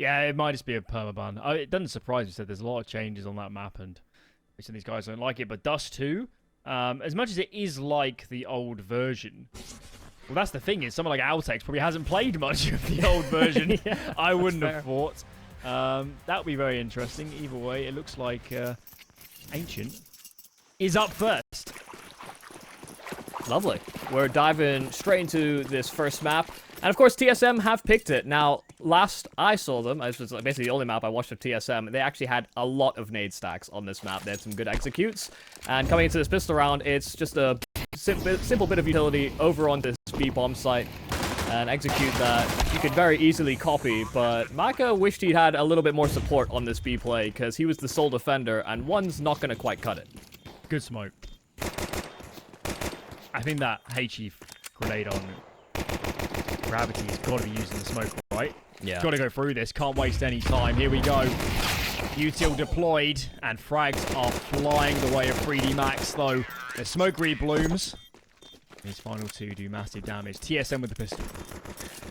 Yeah, it might just be a permaban. It doesn't surprise me. So there's a lot of changes on that map, and some of these guys don't like it. But Dust 2, as much as it is like the old version, well, that's the thing is someone like Altex probably hasn't played much of the old version. Yeah, I wouldn't have thought. That would be very interesting. Either way, it looks like Ancient is up first. Lovely. We're diving straight into this first map. And of course, TSM have picked it. Now, last I saw them, this was basically the only map I watched of TSM, they actually had a lot of nade stacks on this map. They had some good executes. And coming into this pistol round, it's just a simple bit of utility over on this B-bomb site and execute that you could very easily copy. But Maka wished he had a little bit more support on this B play because he was the sole defender, and one's not going to quite cut it. Good smoke. I think that HE grenade on Gravity has got to be using the smoke, right? Yeah. Got to go through this. Can't waste any time. Here we go. Util deployed, and frags are flying the way of 3D Max, though. The smoke reblooms. His final two do massive damage. TSM with the pistol.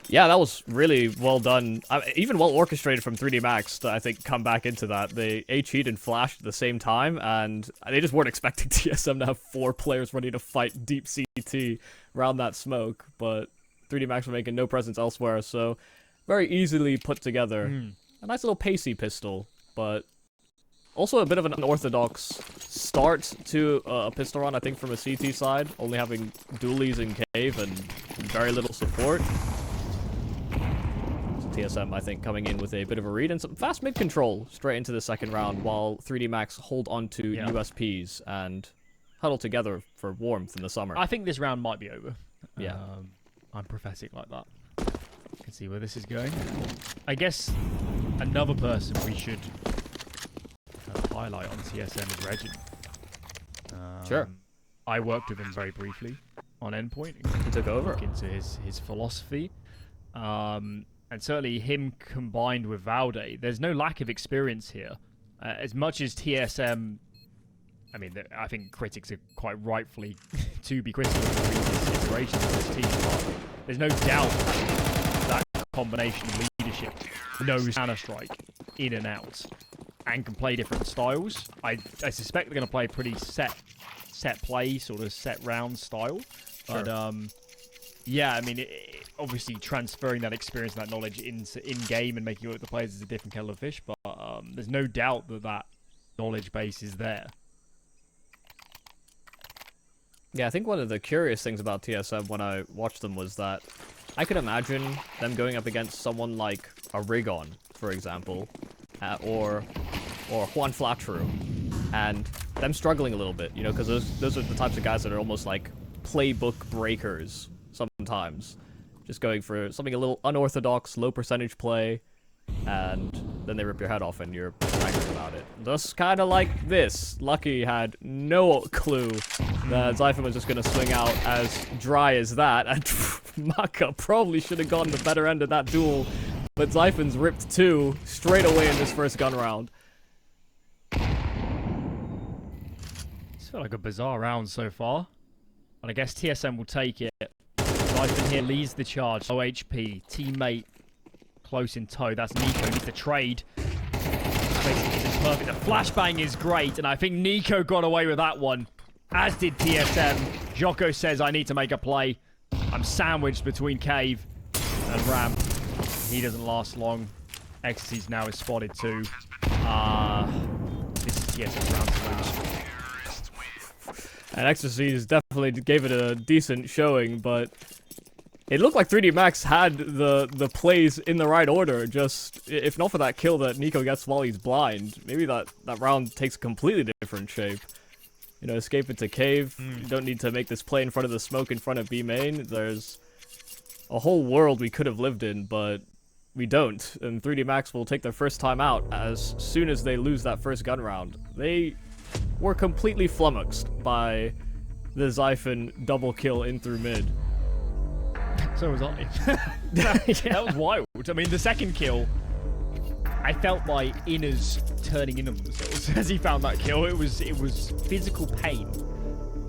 Yeah, that was really well done. Even well orchestrated from 3D Max to, I think, come back into that. They HE'd and flashed at the same time, and they just weren't expecting TSM to have 4 players ready to fight deep CT around that smoke, but 3D Max were making no presence elsewhere, so very easily put together. A nice little pacey pistol, but also a bit of an unorthodox start to a pistol run, I think, from a CT side, only having dualies in cave and very little support. TSM, I think, coming in with a bit of a read and some fast mid control straight into the second round, while 3D Max hold on to USPs and huddle together for warmth in the summer. I think this round might be over. Yeah. I'm prophetic like that. You can see where this is going. I guess another person we should highlight on TSM is Regin. Sure. I worked with him very briefly on Endpoint. He took over. Look into his philosophy. And certainly him combined with Valde, there's no lack of experience here. As much as TSM, I mean, I think critics are quite rightfully to be critical of the previous iterations of this team, but there's no doubt that combination of leadership knows Counter-Strike in and out and can play different styles. I suspect they're going to play pretty set play, sort of set round style. Sure. But yeah, I mean, obviously transferring that experience and that knowledge into in-game and making it work with the players is a different kettle of fish, but there's no doubt that that knowledge base is there. Yeah, I think one of the curious things about TSM when I watched them was that I could imagine them going up against someone like a Rigon, for example, or Juan Flatru, and them struggling a little bit, you know, because those are the types of guys that are almost like playbook breakers sometimes. Just going for something a little unorthodox, low percentage play, and then they rip your head off and you're angry about it. Just kind of like this. Lucky had no clue that Zyphon was just going to swing out as dry as that, and Maka probably should have gotten the better end of that duel, but Zyphon's ripped 2 straight away in this first gun round. It's felt like a bizarre round so far, but I guess TSM will take it. Zyphon here leads the charge. Low HP, teammate close in tow. That's Nico. Needs to trade. Basically, it's perfect. The flashbang is great, and I think Nico got away with that one, as did TSM. Jocko says, I need to make a play. I'm sandwiched between Cave and Ram. He doesn't last long. Ecstasy's now is spotted too. This is TSM's round to lose. And Ecstasy's definitely gave it a decent showing, but it looked like 3D Max had the plays in the right order. Just, if not for that kill that Nico gets while he's blind, maybe that round takes a completely different shape. You know, escape into cave. You don't need to make this play in front of the smoke in front of B main. There's a whole world we could have lived in, but we don't. And 3D Max will take their first time out as soon as they lose that first gun round. They were completely flummoxed by the Zyphon double kill in through mid. So was I. That was wild. I mean, the second kill, I felt my inners turning in on themselves as he found that kill. It was physical pain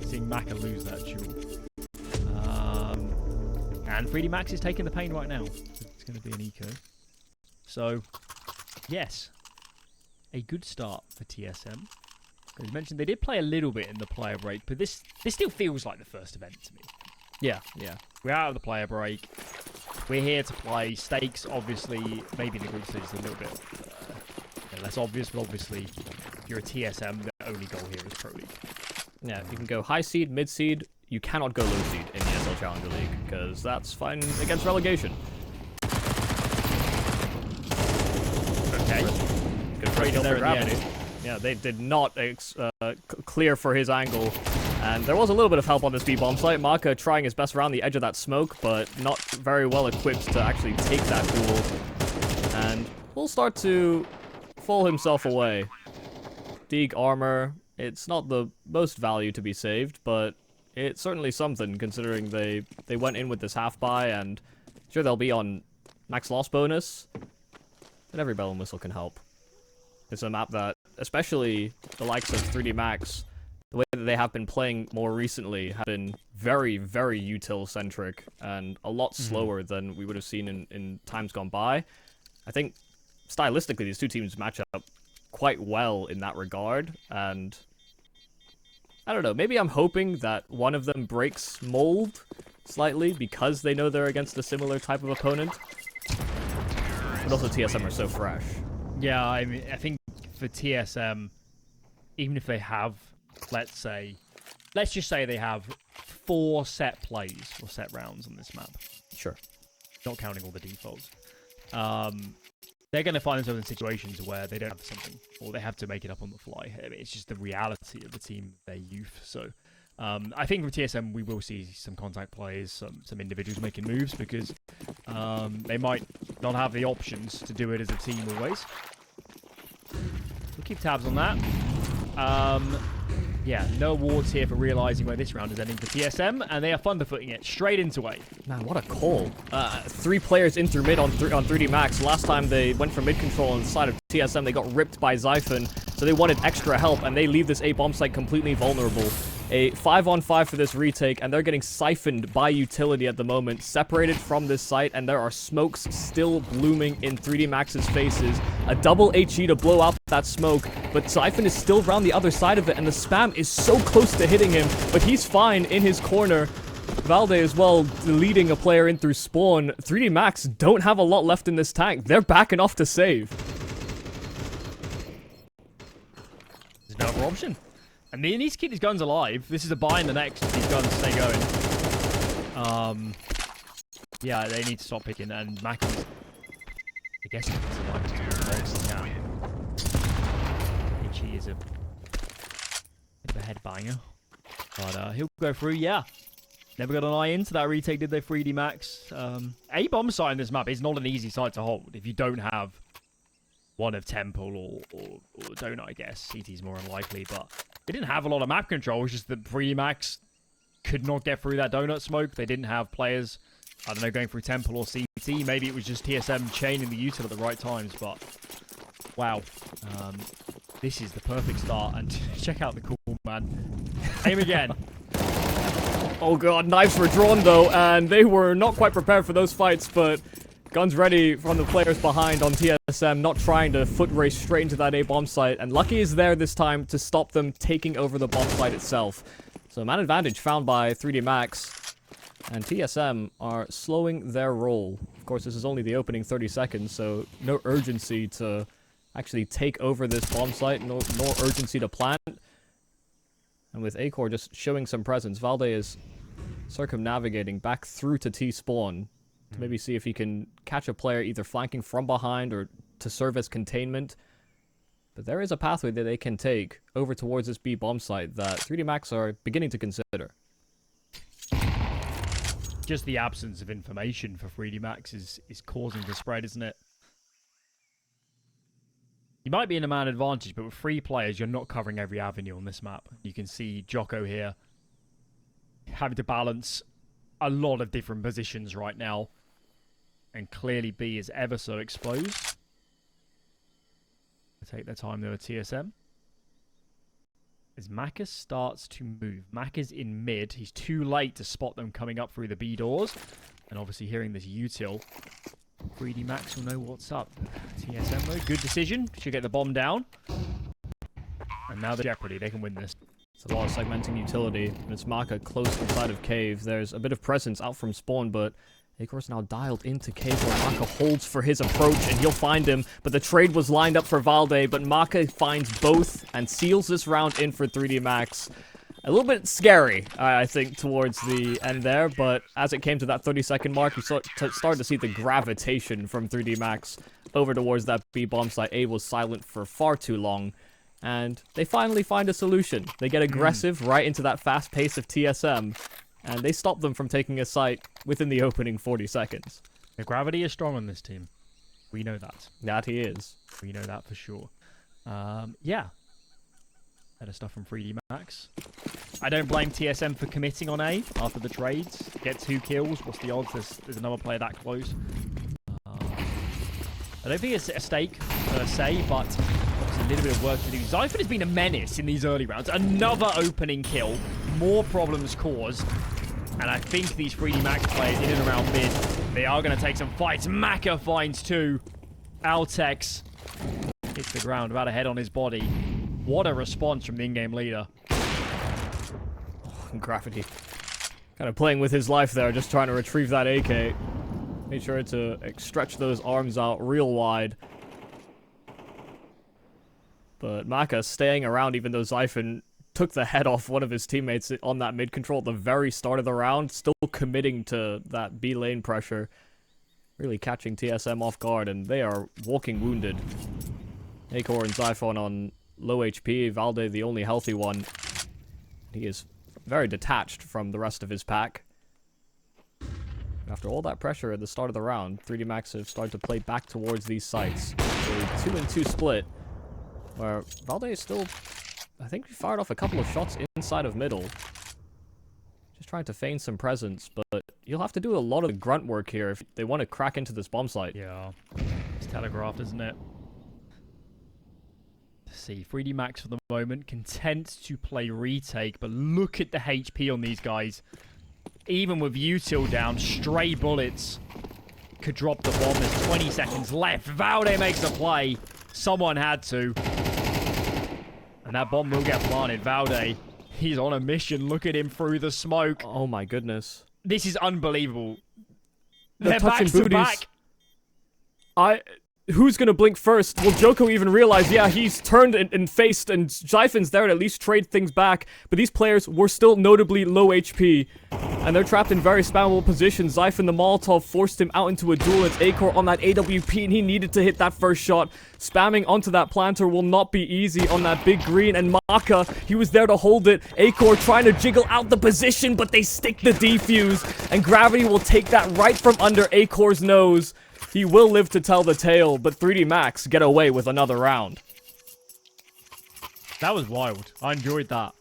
seeing Maka lose that duel. And 3D Max is taking the pain right now. It's going to be an eco. So yes, a good start for TSM. As you mentioned, they did play a little bit in the player break, but this still feels like the first event to me. Yeah. We're out of the player break. We're here to play. Stakes, obviously, maybe the group stage is a little bit less obvious, but obviously, if you're a TSM, the only goal here is Pro League. Yeah, you can go high seed, mid seed. You cannot go low seed in the ESL Challenger League, because that's fine against relegation. Okay. Good break there in the end. Yeah, they did not clear for his angle. And there was a little bit of help on this B-bomb site. Maka trying his best around the edge of that smoke, but not very well equipped to actually take that duel. And will start to fall himself away. Deeg armor, it's not the most value to be saved, but it's certainly something considering they went in with this half buy, and sure they'll be on max loss bonus, but every bell and whistle can help. It's a map that, especially the likes of 3D Max, the way that they have been playing more recently have been very, very util-centric and a lot slower than we would have seen in times gone by. I think, stylistically, these two teams match up quite well in that regard, and I don't know, maybe I'm hoping that one of them breaks mold slightly because they know they're against a similar type of opponent. But also TSM are so fresh. Yeah, I mean, I think for TSM, even if they have, let's just say they have 4 set plays or set rounds on this map. Sure. Not counting all the defaults. They're going to find themselves in situations where they don't have something, or they have to make it up on the fly. I mean, it's just the reality of the team, their youth. So I think for TSM, we will see some contact plays, some individuals making moves, because they might not have the options to do it as a team always. We'll keep tabs on that. Yeah, no awards here for realizing where this round is ending for TSM, and they are thunderfooting it straight into A. Man, what a call. 3 players in through mid on 3D Max. Last time they went for mid control on the side of TSM, they got ripped by Xiphon, so they wanted extra help, and they leave this A bomb site completely vulnerable. A 5-on-5 for this retake, and they're getting siphoned by utility at the moment, separated from this site, and there are smokes still blooming in 3D Max's faces. A double HE to blow out that smoke, but Xiphon is still around the other side of it, and the spam is so close to hitting him, but he's fine in his corner. Valde as well, leading a player in through spawn. 3D Max don't have a lot left in this tank. They're backing off to save. There's no other option. And they need to keep these guns alive. This is a buy in the next if these guns stay going. Yeah, they need to stop picking, and Mac is, I guess he can survive to do the most he can. HE is a bit of a headbanger. But he'll go through, yeah. Never got an eye into that retake, did they, 3D Max? A bomb site in this map is not an easy site to hold if you don't have one of Temple or Donut, I guess. CT's more unlikely, but they didn't have a lot of map control. It's just that 3D Max could not get through that Donut smoke. They didn't have players, I don't know, going through Temple or CT. Maybe it was just TSM chaining the util at the right times, but wow. This is the perfect start, and check out the cool, man. Aim again. Oh god, knives were drawn though, and they were not quite prepared for those fights, but guns ready from the players behind on TSM, not trying to foot race straight into that A bomb site, and Lucky is there this time to stop them taking over the bomb site itself. So man advantage found by 3D Max, and TSM are slowing their roll. Of course, this is only the opening 30 seconds, so no urgency to actually take over this bomb site, nor urgency to plant. And with Acor just showing some presence, Valde is circumnavigating back through to T-spawn to maybe see if he can catch a player either flanking from behind or to serve as containment. But there is a pathway that they can take over towards this B bomb site that 3D Max are beginning to consider. Just the absence of information for 3D Max is causing the spread, isn't it? You might be in a man advantage, but with 3 players, you're not covering every avenue on this map. You can see Jocko here having to balance a lot of different positions right now. And clearly B is ever so exposed. They take their time though at TSM. As Macca starts to move. Macca's in mid. He's too late to spot them coming up through the B doors. And obviously hearing this util 3D Max will know what's up. TSM though, good decision. Should get the bomb down. And now the Jeopardy, they can win this. It's a lot of segmenting utility, and it's Maka close inside of Cave. There's a bit of presence out from spawn, but Acor's now dialed into Cave where Maka holds for his approach, and he'll find him. But the trade was lined up for Valde, but Maka finds both and seals this round in for 3D Max. A little bit scary, I think, towards the end there, but as it came to that 30-second mark, you started to see the gravitation from 3D Max over towards that B-bomb site. A was silent for far too long, and they finally find a solution. They get aggressive right into that fast pace of TSM, and they stop them from taking a site within the opening 40 seconds. The gravity is strong on this team. We know that. That he is. We know that for sure. Yeah. Better stuff from 3D Max. I don't blame TSM for committing on A after the trades. Get 2 kills. What's the odds there's another player that close? I don't think it's a stake per se, but obviously a little bit of work to do. Zyphon has been a menace in these early rounds. Another opening kill. More problems caused. And I think these 3D Max players in and around mid, they are going to take some fights. Maka finds 2. Altex hits the ground, about a head on his body. What a response from the in-game leader. Oh, Gravity. Kind of playing with his life there, just trying to retrieve that AK. Made sure to stretch those arms out real wide. But Maka staying around even though Zyphon took the head off one of his teammates on that mid-control at the very start of the round, still committing to that B lane pressure. Really catching TSM off guard, and they are walking wounded. Acor and Zyphon on low HP, Valde the only healthy one. He is very detached from the rest of his pack. After all that pressure at the start of the round, 3D Max have started to play back towards these sites. A 2-and-2 split, where Valde is still, I think he fired off a couple of shots inside of middle. Just trying to feign some presence, but you'll have to do a lot of the grunt work here if they want to crack into this bomb site. Yeah, it's telegraphed, isn't it? See, 3D Max for the moment, content to play retake, but look at the HP on these guys. Even with util down, stray bullets could drop the bomb. There's 20 seconds left. Valde makes a play. Someone had to. And that bomb will get planted. Valde, he's on a mission. Look at him through the smoke. Oh my goodness. This is unbelievable. They're backs touching to back. Who's gonna blink first? Will Joko even realize, yeah, he's turned and faced, and Zyphon's there to at least trade things back, but these players were still notably low HP, and they're trapped in very spammable positions. Zyphon, the Molotov, forced him out into a duel. It's Acor on that AWP, and he needed to hit that first shot. Spamming onto that planter will not be easy on that big green, and Maka, he was there to hold it. Acor trying to jiggle out the position, but they stick the defuse, and Gravity will take that right from under Acor's nose. He will live to tell the tale, but 3D Max get away with another round. That was wild. I enjoyed that.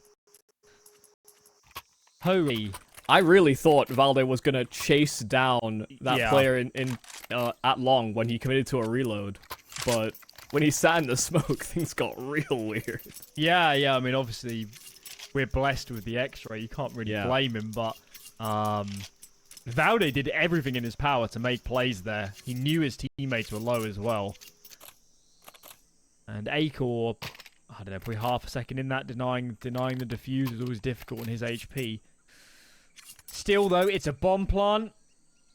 Holy. I really thought Valde was going to chase down that player at long when he committed to a reload. But when he sat in the smoke, things got real weird. Yeah. I mean, obviously, we're blessed with the X-ray. You can't really blame him, but... Valde did everything in his power to make plays there. He knew his teammates were low as well. And Acor, I don't know, probably half a second in that, denying the defuse was always difficult on his HP. Still, though, it's a bomb plant.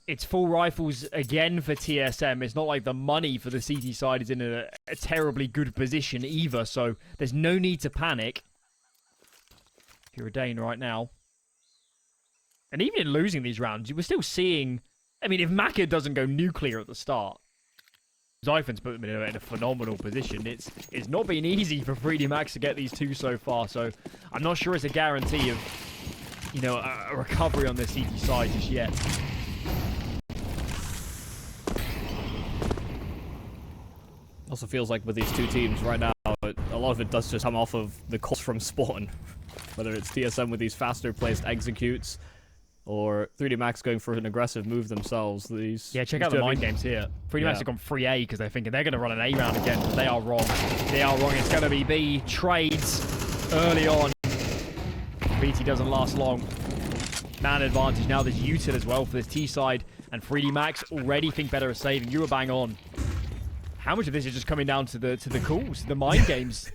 It's full rifles again for TSM. It's not like the money for the CT side is in a terribly good position either, so there's no need to panic. If you're a Dane right now. And even in losing these rounds, you were still seeing... I mean, if Maka doesn't go nuclear at the start, Zyphon's put them in a phenomenal position. It's not been easy for 3D Max to get these 2 so far, so I'm not sure it's a guarantee of, you know, a recovery on the CT side just yet. Also feels like with these two teams right now, a lot of it does just come off of the calls from spawn. Whether it's TSM with these faster placed executes, or 3D Max going for an aggressive move themselves. Check out the mind games here. 3D Max have gone 3A because they're thinking they're going to run an A round again, but they are wrong. They are wrong. It's going to be B. Trades early on. BT doesn't last long. man advantage. Now there's util as well for this T side, and 3D Max already think better of saving. You were bang on. How much of this is just coming down to the calls, the mind games?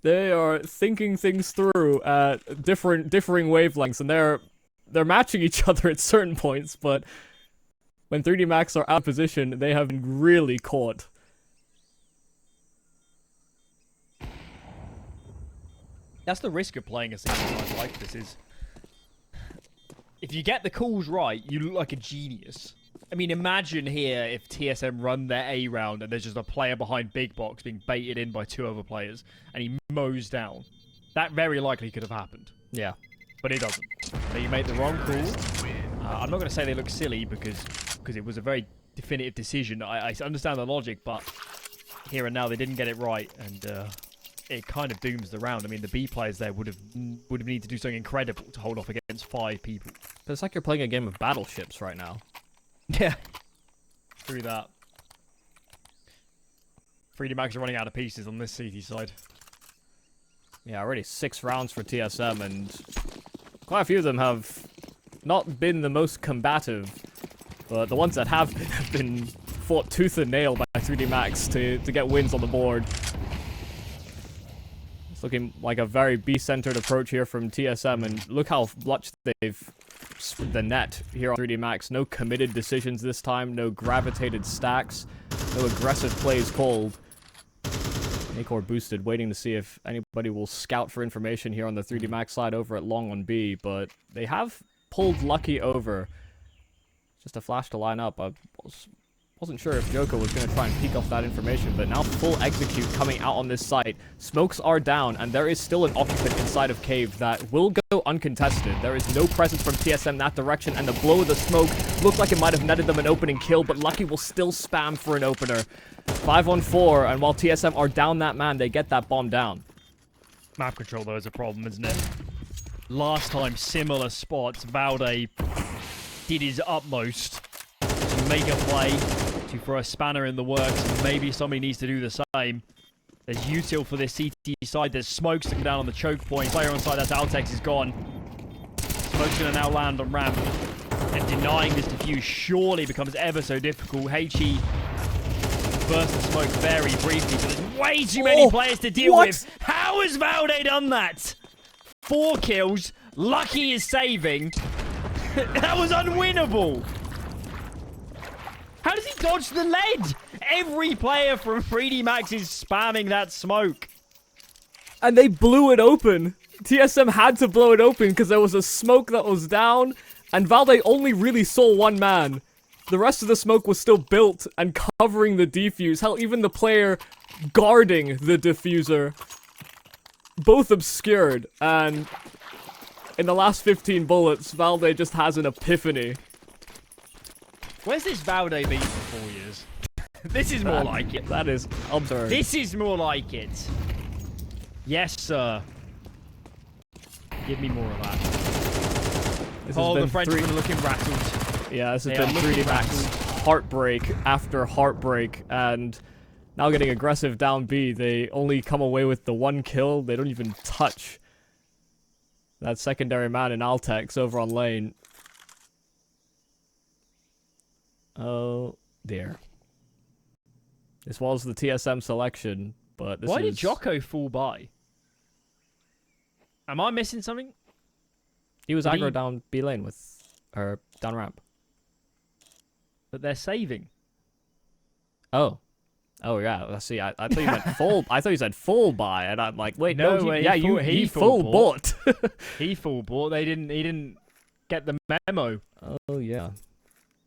They are thinking things through at differing wavelengths, and they're matching each other at certain points, but when 3D Max are out of position, they have been really caught. That's the risk of playing a single like this is... If you get the calls right, you look like a genius. I mean, imagine here if TSM run their A round and there's just a player behind Big Box being baited in by 2 other players, and he mows down. That very likely could have happened. Yeah. But it doesn't. So you made the wrong call. I'm not going to say they look silly because it was a very definitive decision. I understand the logic, but here and now they didn't get it right, and it kind of dooms the round. I mean, the B players there would have needed to do something incredible to hold off against 5 people. But it's like you're playing a game of battleships right now. Yeah. Through that. 3D Max are running out of pieces on this CT side. Yeah, already 6 rounds for TSM, and quite a few of them have not been the most combative, but the ones that have been fought tooth and nail by 3D Max to get wins on the board. It's looking like a very B-centered approach here from TSM, and look how much they've the net here on 3D Max. No committed decisions this time, no gravitated stacks, no aggressive plays called. Acor boosted, waiting to see if anybody will scout for information here on the 3D Max side over at long on B, but they have pulled Lucky over. Just a flash to line up. I wasn't sure if Joko was going to try and peek off that information, but now full execute coming out on this site. Smokes are down, and there is still an occupant inside of Cave that will go uncontested. There is no presence from TSM in that direction, and the blow of the smoke looks like it might have netted them an opening kill, but Lucky will still spam for an opener. 5 on 4, and while TSM are down that man, they get that bomb down. Map control, though, is a problem, isn't it? Last time, similar spots, Valde did his utmost to make a play, to throw a spanner in the works, and maybe somebody needs to do the same. There's util for this CT side. There's smokes to go down on the choke point. Player on side, that's Altex, is gone. Smoke's going to now land on ramp. And denying this defuse surely becomes ever so difficult. HE burst the smoke very briefly, but there's way too many players to deal with. How has Valde done that? 4 kills. Lucky is saving. That was unwinnable. How does he dodge the lead? Every player from 3D Max is spamming that smoke. And they blew it open. TSM had to blow it open because there was a smoke that was down, and Valde only really saw 1 man. The rest of the smoke was still built and covering the defuse. Hell, even the player guarding the diffuser, both obscured. And in the last 15 bullets, Valde just has an epiphany. Where's this Valde been for 4 years? This is more like it. That is absurd. This is more like it. Yes, sir. Give me more of that. Oh, the Frenchman are looking rattled. Yeah, this has been 3D Max heartbreak after heartbreak, and now getting aggressive down B. They only come away with the 1 kill. They don't even touch that secondary man in Altex over on lane. Oh dear. This was the TSM selection, but this Why did Jocko fall by? Am I missing something? He was aggro down B lane with... or down ramp. But they're saving. Oh. Oh yeah, let's see. I thought you meant full... I thought you said full buy, and I'm like, wait, no, he full bought. He full bought. He didn't get the memo. Oh yeah.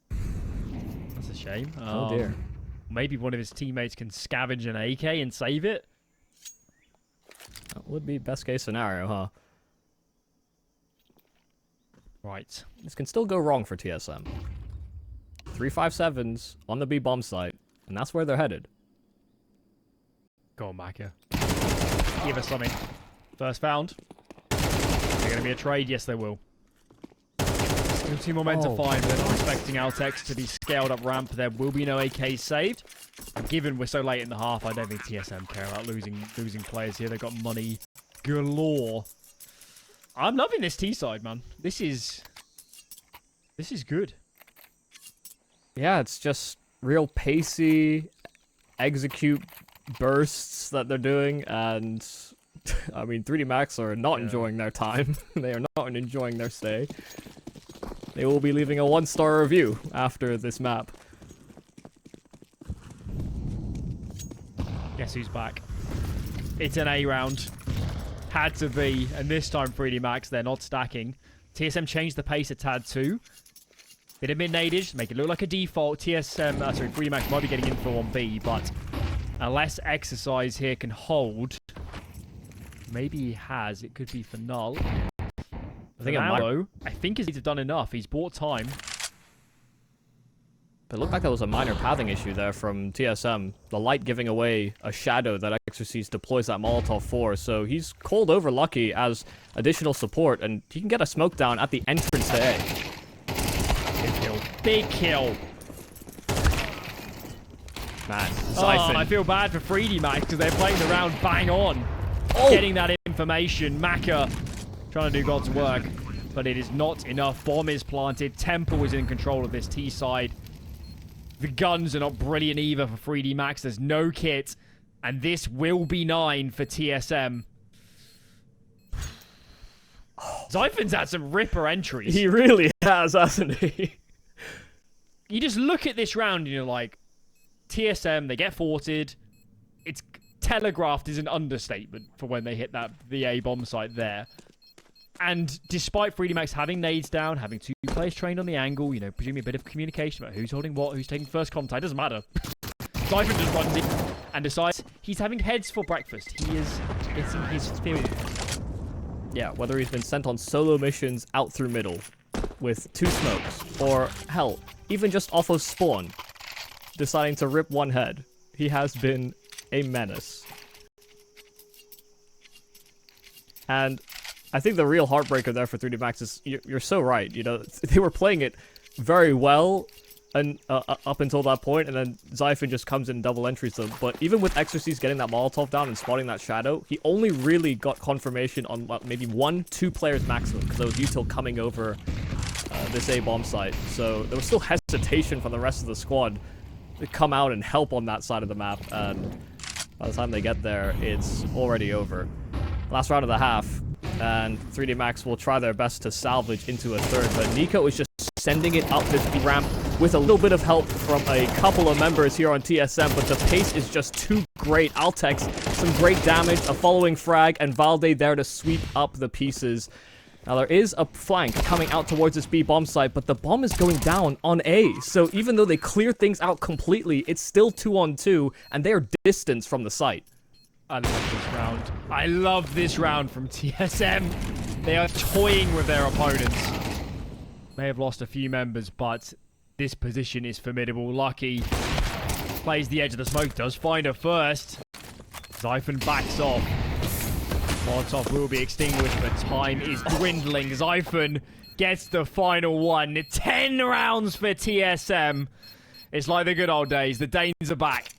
That's a shame. Oh dear. Maybe one of his teammates can scavenge an AK and save it. That would be best case scenario, huh? Right. This can still go wrong for TSM. 357s on the B bomb site, and that's where they're headed. Go on, Maka. Give us something. First found. Is there going to be a trade? Yes, there will. Still 2 more men to find. They're not expecting Altex to be scaled up ramp. There will be no AK saved. And given we're so late in the half, I don't think TSM care about losing players here. They've got money galore. I'm loving this T side, man. This is This is good. Yeah, it's just real pacey, execute bursts that they're doing, and I mean, 3D Max are not enjoying their time. They are not enjoying their stay. They will be leaving a 1-star review after this map. Guess who's back? It's an A round. Had to be, and this time 3D Max, they're not stacking. TSM changed the pace a tad too. Bit of mid-nadage, make it look like a default. 3D Max might be getting in for 1B, but unless Exercise here can hold, maybe he has. It could be for null. I think it might. Though, I think he's done enough. He's bought time. But it looked like there was a minor pathing issue there from TSM. The light giving away a shadow that Exorcise deploys that Molotov for. So he's called over Lucky as additional support, and he can get a smoke down at the entrance to A. Big kill. Big kill. Man, I feel bad for 3D Max because they're playing the round bang on. Oh. Getting that information. Maka trying to do God's work, but it is not enough. Bomb is planted. Temple is in control of this T side. The guns are not brilliant either for 3D Max. There's no kit. And this will be 9 for TSM. Zyphon's had some ripper entries. He really has, hasn't he? You just look at this round and you're like, TSM, they get forted. It's telegraphed is an understatement for when they hit that VA bomb site there. And despite 3D Max having nades down, having 2 players trained on the angle, you know, presuming a bit of communication about who's holding what, who's taking first contact, doesn't matter. Zyphon just runs in and decides he's having heads for breakfast. He is getting his fill. Yeah, whether he's been sent on solo missions out through middle with 2 smokes, or hell, even just off of spawn, deciding to rip 1 head, he has been a menace. And I think the real heartbreaker there for 3D Max is, you're so right, you know, they were playing it very well and up until that point, and then Zyphon just comes in and double entries them. But even with Exorcise getting that Molotov down and spotting that shadow, he only really got confirmation on maybe 1-2 players maximum, because there was util coming over this A bomb site. So there was still hesitation from the rest of the squad to come out and help on that side of the map, and by the time they get there, it's already over. Last round of the half, and 3D Max will try their best to salvage into a third, but Nico is just sending it up this ramp with a little bit of help from a couple of members here on TSM, but the pace is just too great. Altex, some great damage, a following frag, and Valde there to sweep up the pieces. Now there is a flank coming out towards this B bomb site, but the bomb is going down on A, so even though they clear things out completely, it's still 2-on-2, and they are distanced from the site. I love this round. I love this round from TSM. They are toying with their opponents. May have lost a few members, but this position is formidable. Lucky plays the edge of the smoke, does find her first. Zyphon backs off. Molotov will be extinguished, but time is dwindling. Zyphon gets the final one. 10 rounds for TSM. It's like the good old days. The Danes are back.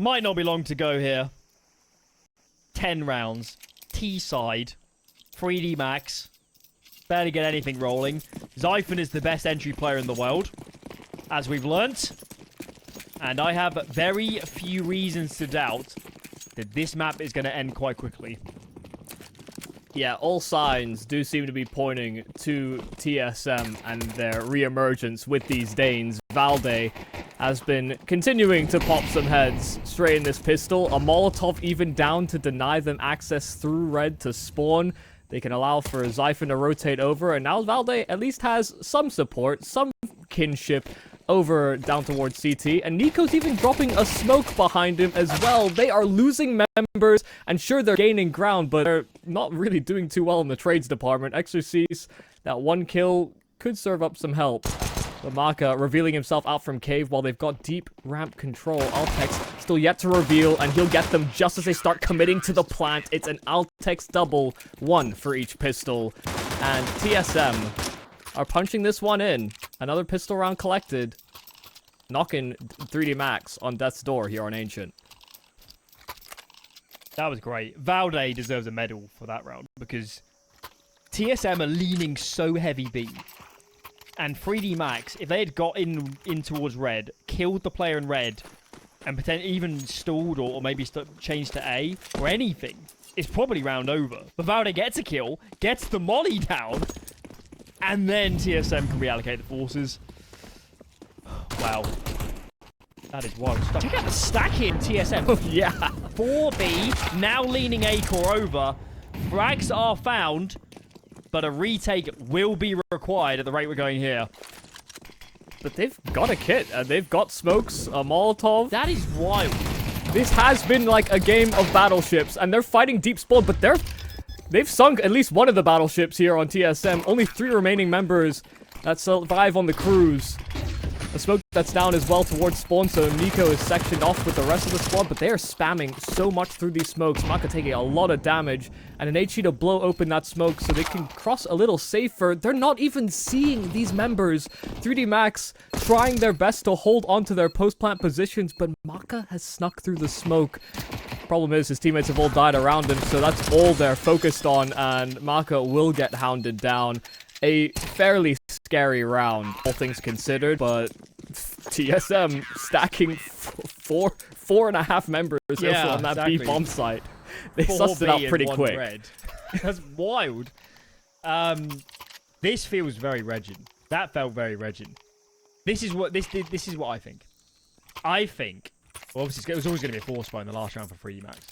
Might not be long to go here. 10 rounds. T-side. 3D Max. Barely get anything rolling. Xiphon is the best entry player in the world, as we've learnt. And I have very few reasons to doubt that this map is going to end quite quickly. Yeah, all signs do seem to be pointing to TSM and their re-emergence with these Danes. Valde has been continuing to pop some heads straight in this pistol. A Molotov even down to deny them access through red to spawn. They can allow for Xiphon to rotate over, and now Valde at least has some support, some kinship over down towards CT, and Nico's even dropping a smoke behind him as well. They are losing members, and sure, they're gaining ground, but they're not really doing too well in the trades department. Exorcise, that one kill could serve up some help. But Maka revealing himself out from cave while they've got deep ramp control. Altex still yet to reveal, and he'll get them just as they start committing to the plant. It's an Altex double, one for each pistol, and TSM are punching this one in. Another pistol round collected. Knocking 3D Max on death's door here on Ancient. That was great. Valde deserves a medal for that round, because TSM are leaning so heavy B. And 3D Max, if they had got in towards red, killed the player in red, and potentially even stalled or maybe changed to A, or anything, it's probably round over. But Valde gets a kill, gets the molly down, and then TSM can reallocate the forces. Wow. That is wild stuff. Check out the stack here in TSM. Yeah. 4B, now leaning A core over. Frags are found, but a retake will be required at the rate we're going here. But they've got a kit, and they've got smokes, a Molotov. That is wild. This has been like a game of battleships, and they're fighting deep spawn, but they've sunk at least one of the battleships here on TSM. Only 3 remaining members that survive on the cruise. A smoke that's down as well towards spawn, so Nico is sectioned off with the rest of the squad, but they are spamming so much through these smokes. Maka taking a lot of damage, and an HE to blow open that smoke so they can cross a little safer. They're not even seeing these members. 3D Max trying their best to hold onto their post-plant positions, but Maka has snuck through the smoke. Problem is, his teammates have all died around him, so that's all they're focused on, and Maka will get hounded down. A fairly scary round, all things considered, but TSM stacking 4.5 members over on that exactly. B bomb site. They sussed it out pretty quick. Red. That's wild. This feels very Regin. That felt very Regin. This is what this is what I think. I think, well, obviously it was always going to be a force buy in the last round for 3D Max.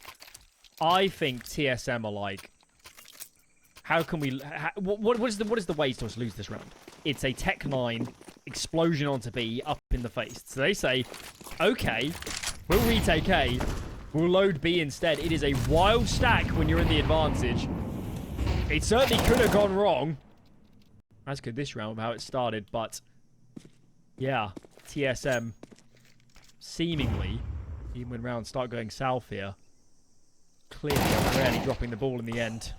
I think TSM are like, how can we? What is the way to us lose this round? It's a Tech 9 explosion onto B up in the face. So they say, okay, we'll retake A, we'll load B instead. It is a wild stack when you're in the advantage. It certainly could have gone wrong, as could this round, how it started. But yeah, TSM seemingly, even when rounds start going south here, clearly rarely dropping the ball in the end.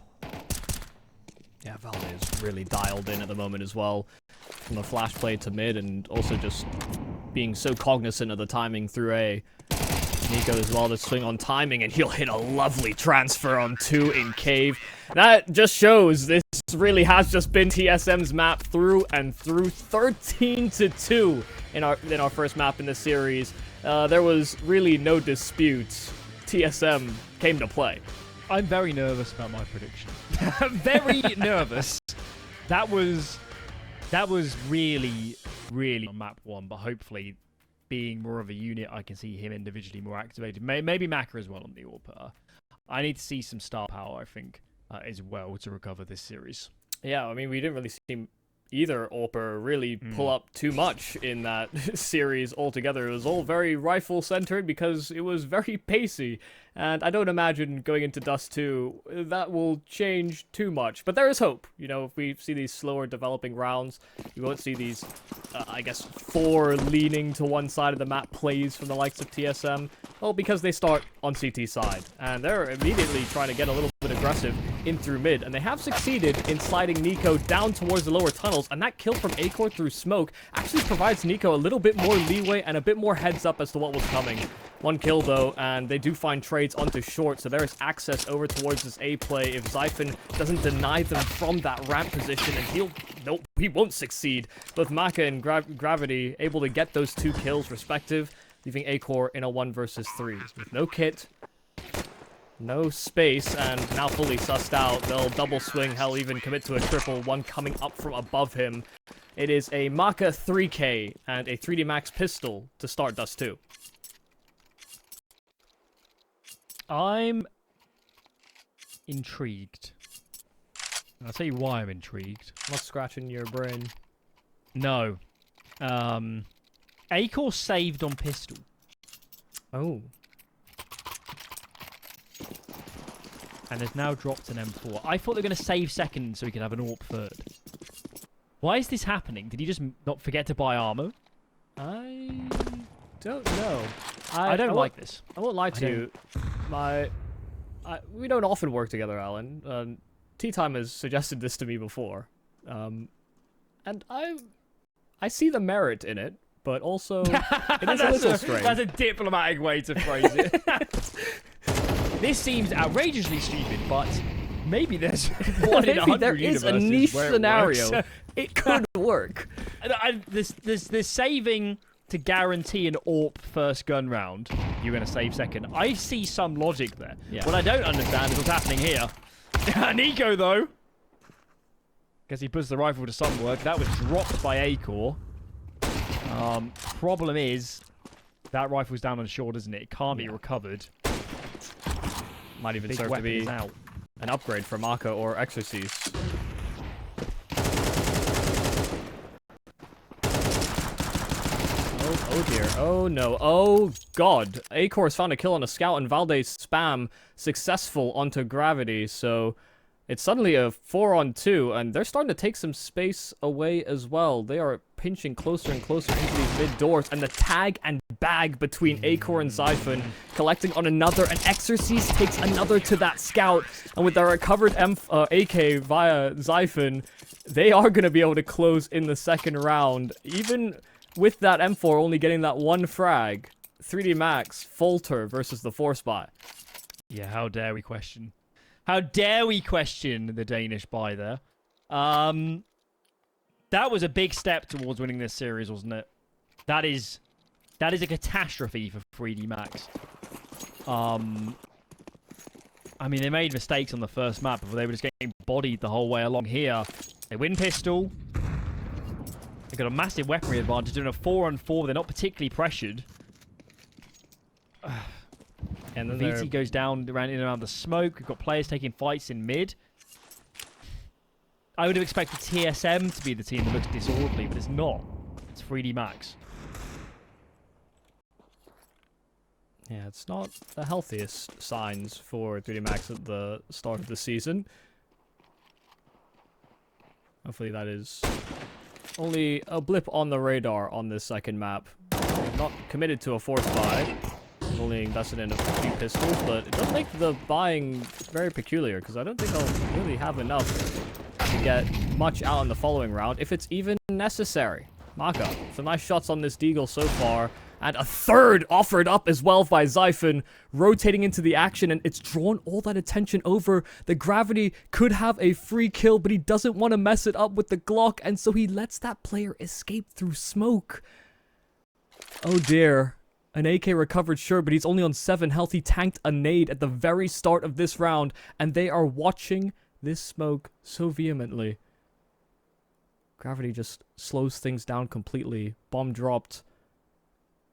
Yeah, Valde is really dialed in at the moment as well. From the flash play to mid, and also just being so cognizant of the timing through A. Nico as well to swing on timing, and he'll hit a lovely transfer on 2 in cave. That just shows this really has just been TSM's map through and through. 13-2 in our first map in the series. There was really no dispute. TSM came to play. I'm very nervous about my prediction. Very nervous. That was really on map 1, but hopefully being more of a unit, I can see him individually more activated. Maybe Maka as well on the AWP. I need to see some star power, I think, as well to recover this series. Yeah, I mean, we didn't really see either AWPer really pull up too much in that series altogether. It was all very rifle-centered because it was very pacey. And I don't imagine going into Dust 2, that will change too much. But there is hope. You know, if we see these slower developing rounds, you won't see these, I guess, 4 leaning to one side of the map plays from the likes of TSM. Well, because they start on CT side. And they're immediately trying to get a little bit aggressive. in through mid, and they have succeeded in sliding Nico down towards the lower tunnels, and that kill from Acor through smoke actually provides Nico a little bit more leeway and a bit more heads up as to what was coming. One kill though, and they do find trades onto short, so there is access over towards this A play if Zyphon doesn't deny them from that ramp position, and nope, he won't succeed. Both Maka and Gravity able to get those 2 kills respective, leaving Acor in a 1 versus 3 with no kit, no space, and now fully sussed out. They'll double swing, hell, even commit to a triple, one coming up from above him. It is a Maka 3K and a 3D Max pistol to start Dust 2. I'm intrigued. And I'll tell you why I'm intrigued. What's scratching your brain? No. Acor saved on pistol. Oh. And has now dropped an M4. I thought they were going to save second so he could have an AWP third. Why is this happening? Did he just not forget to buy armor? I don't know. I don't like this. I won't lie to you. We don't often work together, Alan. Tea Time has suggested this to me before. And I see the merit in it, but also it is a little strange. That's a diplomatic way to phrase it. This seems outrageously stupid, but maybe there's one in 100 there is a niche scenario. It could work. This saving to guarantee an AWP first gun round, you're going to save second. I see some logic there. Yeah. What I don't understand is what's happening here. Nico, though. Guess he puts the rifle to some work. That was dropped by Acor. Problem is, that rifle's down on short, isn't it? It can't be recovered. Might even serve to be an upgrade for Maka or Exorcise. Oh dear. Oh no. Oh god. Acor has found a kill on a scout, and Valde's spam successful onto Gravity, so it's suddenly a 4-on-2, and they're starting to take some space away as well. They are pinching closer and closer into these mid doors, and the tag and bag between Acor and Zyphon collecting on another, and Exorcise takes another to that scout, and with their recovered AK via Zyphon, they are going to be able to close in the second round. Even with that M4 only getting that 1 frag, 3D Max, falter versus the 4 spot. Yeah, how dare we question. How dare we question the Danish buy there? That was a big step towards winning this series, wasn't it? That is a catastrophe for 3D Max. I mean, they made mistakes on the first map, but they were just getting bodied the whole way along here. They win pistol. They've got a massive weaponry advantage. Doing a 4-on-4, they're not particularly pressured. And then VT goes down in and around the smoke. We've got players taking fights in mid. I would have expected TSM to be the team that looks disorderly, but it's not. It's 3D Max. Yeah, it's not the healthiest signs for 3D Max at the start of the season. Hopefully that is only a blip on the radar on this second map. Not committed to a 4th buy. Only invested in a few pistols, but it does make the buying very peculiar, because I don't think I'll really have enough to get much out in the following round, if it's even necessary. Maka, some nice shots on this Deagle so far, and a 3rd offered up as well by Zyphon, rotating into the action, and it's drawn all that attention over. The Gravity could have a free kill, but he doesn't want to mess it up with the Glock, and so he lets that player escape through smoke. Oh dear. An AK recovered, sure, but he's only on 7 health. He tanked a nade at the very start of this round, and they are watching this smoke so vehemently. Gravity just slows things down completely. Bomb dropped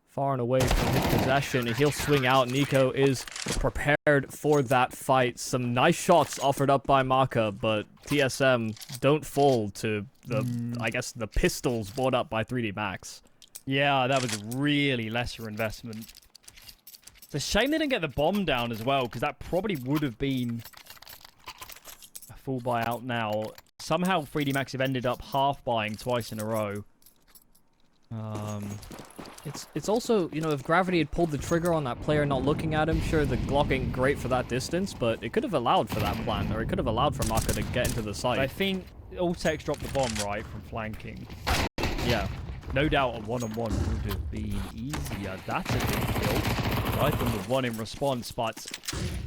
far and away from his possession, and he'll swing out. Nico is prepared for that fight. Some nice shots offered up by Maka, but TSM don't fall to the, I guess, the pistols bought up by 3D Max. Yeah, that was a really lesser investment. It's a shame they didn't get the bomb down as well, because that probably would have been a full buy out now. Somehow 3D Max have ended up half buying twice in a row. It's also, you know, if Gravity had pulled the trigger on that player not looking at him, sure, the Glock ain't great for that distance, but it could have allowed for that plan, or it could have allowed for Maka to get into the site. I think Alltex dropped the bomb, right, from flanking. Yeah. No doubt a one-on-one would have been easier. That's a good kill. Zyphon with one in response, but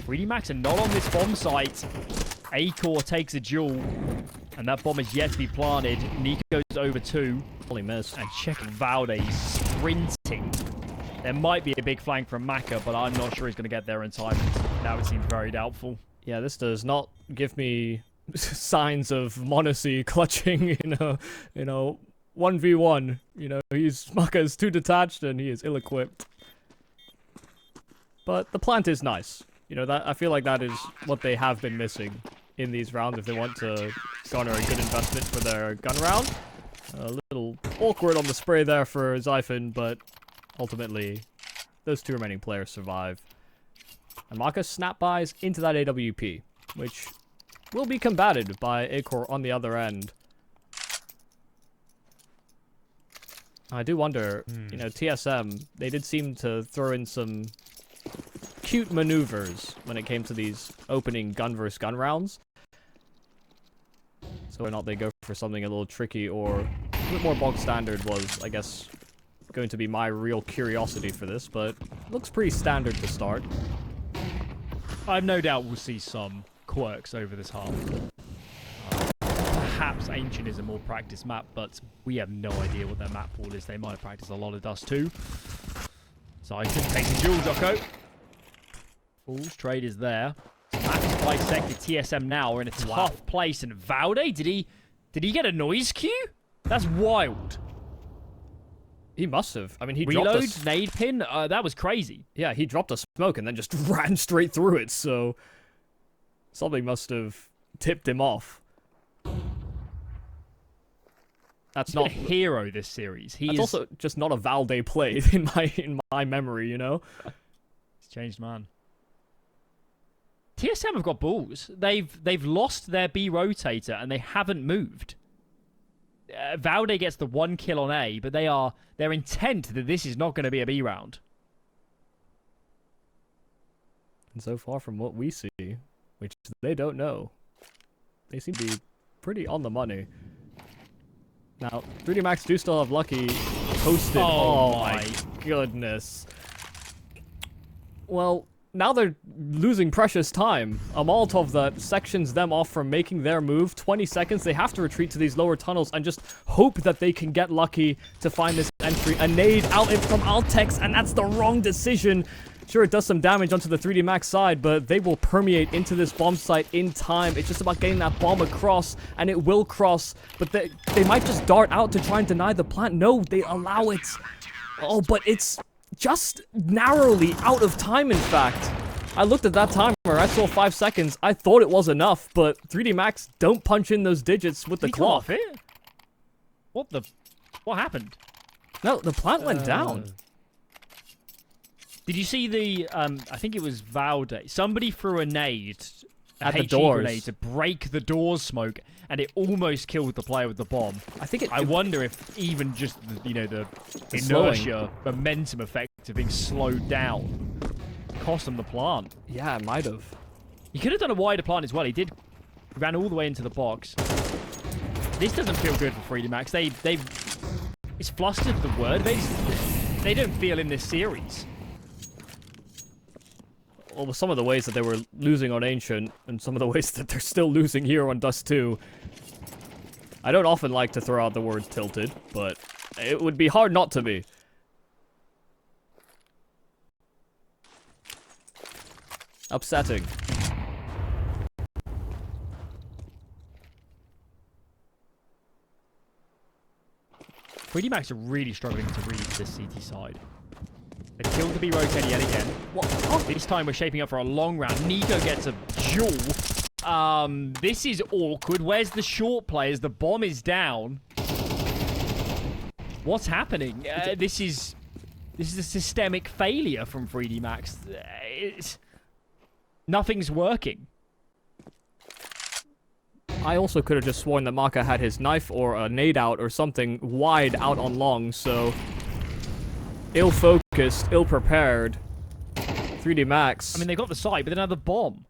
3D Max are not on this bomb site. A-Core takes a duel, and that bomb is yet to be planted. Nico's over 2. Holy miss. And check Valde sprinting. There might be a big flank from Maka, but I'm not sure he's going to get there in time. That would seem very doubtful. Yeah, this does not give me signs of Monacy clutching in a, 1v1. You know, Maka is too detached and he is ill-equipped. But the plant is nice. You know, that I feel like that is what they have been missing in these rounds if they want to garner a good investment for their gun round. A little awkward on the spray there for Zyphon, but ultimately, those 2 remaining players survive. And Maka snap buys into that AWP, which will be combated by A-Core on the other end. I do wonder, you know, TSM, they did seem to throw in some cute maneuvers when it came to these opening gun versus gun rounds. So whether or not they go for something a little tricky or a bit more bog standard was, I guess, going to be my real curiosity for this, but looks pretty standard to start. I have no doubt we'll see some quirks over this half. Perhaps Ancient is a more practiced map, but we have no idea what their map pool is. They might have practiced a lot of Dust too. So I can take a duel, Jocko. Fool's trade is there. Max bisected. TSM now are in a tough place. And Valde, did he get a noise cue? That's wild. He must have. I mean, he Reload, dropped a... nade pin? That was crazy. Yeah, he dropped a smoke and then just ran straight through it, so... something must have tipped him off. That's not a hero this series. That's also just not a Valde play in my memory, you know? It's changed, man. TSM have got balls. They've lost their B rotator and they haven't moved. Valde gets the 1 kill on A, but they're intent that this is not going to be a B round. And so far from what we see, which they don't know, they seem to be pretty on the money. Now, 3D Max do still have Lucky posted. Oh my goodness. Well, now they're losing precious time. A Molotov that sections them off from making their move. 20 seconds. They have to retreat to these lower tunnels and just hope that they can get lucky to find this entry. A nade out in from Altex, and that's the wrong decision. Sure, it does some damage onto the 3D Max side, but they will permeate into this bomb site in time. It's just about getting that bomb across, and it will cross, but they might just dart out to try and deny the plant. No, they allow it. Oh, but it's just narrowly out of time, in fact. I looked at that timer, I saw 5 seconds, I thought it was enough, but 3D Max don't punch in those digits with the clock. What happened? No, the plant went down. Did you see the, I think it was Valde. Somebody threw a nade, at the doors, grenade to break the doors smoke, and it almost killed the player with the bomb. I wonder if even just, the inertia, momentum effect of being slowed down cost him the plant. Yeah, it might have. He could have done a wider plant as well. He ran all the way into the box. This doesn't feel good for 3D Max. It's flustered the word. They don't feel in this series. Well, with some of the ways that they were losing on Ancient, and some of the ways that they're still losing here on Dust 2, I don't often like to throw out the word tilted, but it would be hard not to be. Upsetting. Pretty Max are really struggling to read this CT side. They killed the B rotating yet again. What? This time we're shaping up for a long round. Nico gets a duel. This is awkward. Where's the short players? The bomb is down. What's happening? This is a systemic failure from 3D Max. Nothing's working. I also could have just sworn that Maka had his knife or a nade out or something wide out on long, so... ill-focused, ill-prepared. 3D Max. I mean, they got the site, but they don't have the bomb.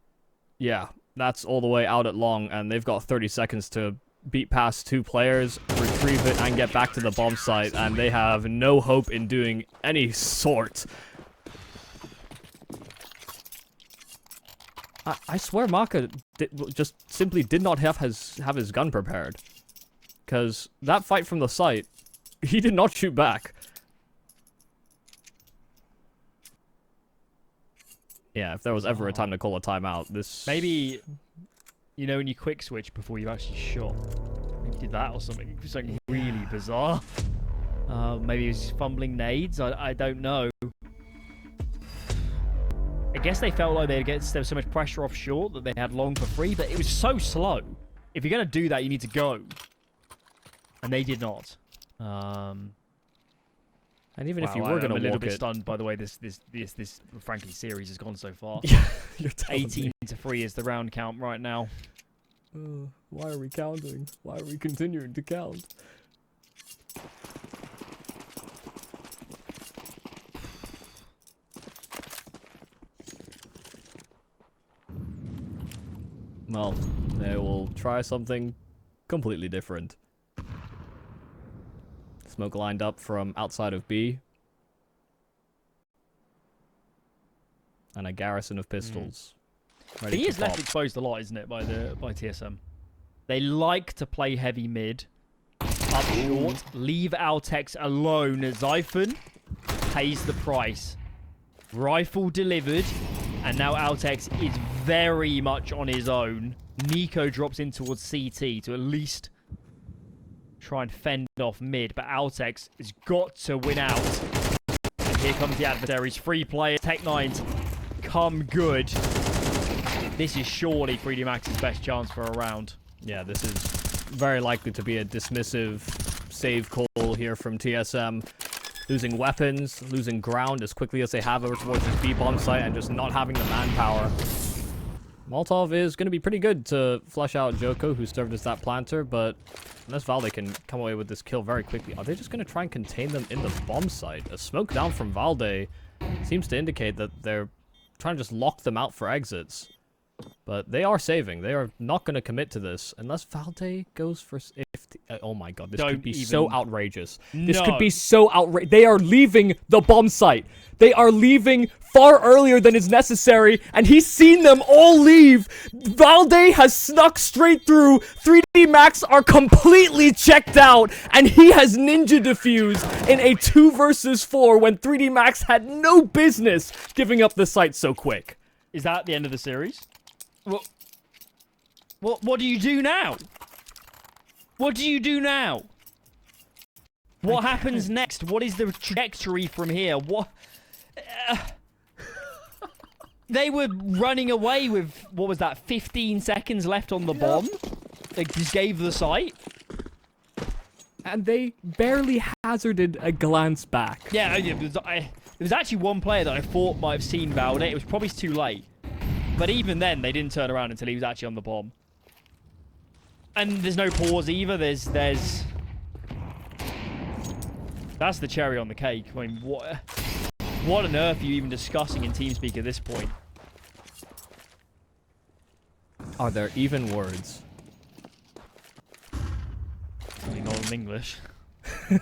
Yeah, that's all the way out at long, and they've got 30 seconds to beat past 2 players, retrieve it, and get back to the bomb site, and they have no hope in doing any sort. I swear Maka just simply did not have his gun prepared. Because that fight from the site, he did not shoot back. Yeah, if there was ever a time to call a timeout, this... Maybe, you know, when you quick switch before you actually shot. Maybe did that or something. Something really bizarre. Maybe he was fumbling nades. I don't know. I guess they felt like there was so much pressure off short that they had long for free, but it was so slow. If you're going to do that, you need to go. And they did not. And even if you were going to walk I'm a little bit it... stunned by the way this frankly series has gone so far. Yeah, you're telling 18 to 3 is the round count right now. Why are we counting? Why are we continuing to count? Well, they will try something completely different. Smoke lined up from outside of B. And a garrison of pistols. He is left exposed a lot, isn't it, by TSM? They like to play heavy mid, up short, leave Altex alone. Zyphon pays the price. Rifle delivered, and now Altex is very much on his own. Nico drops in towards CT to at least try and fend off mid, but Altex has got to win out. And here comes the adversaries. Free players, Tech9's come good. This is surely 3D Max's best chance for a round. Yeah, this is very likely to be a dismissive save call here from TSM. Losing weapons, losing ground as quickly as they have over towards the B-bomb site, and just not having the manpower. Molotov is going to be pretty good to flush out Joko, who served as that planter, but unless Valde can come away with this kill very quickly, are they just going to try and contain them in the bomb site? A smoke down from Valde seems to indicate that they're trying to just lock them out for exits. But they are saving. They are not going to commit to this unless Valde goes for... oh my god, this could be so outrageous. This could be so outrageous. They are leaving the bomb site. They are leaving far earlier than is necessary, and he's seen them all leave. Valde has snuck straight through. 3D Max are completely checked out, and he has ninja defused in a 2 versus 4 when 3D Max had no business giving up the site so quick. Is that the end of the series? What do you do now? What do you do now? What happens next? What is the trajectory from here? What? They were running away with, what was that, 15 seconds left on the bomb? They just gave the site. And they barely hazarded a glance back. Yeah, there was actually one player that I thought might have seen Valde. It was probably too late. But even then, they didn't turn around until he was actually on the bomb. And there's no pause either. There's... That's the cherry on the cake. I mean, what on earth are you even discussing in TeamSpeak at this point? Are there even words? I mean, not in English. In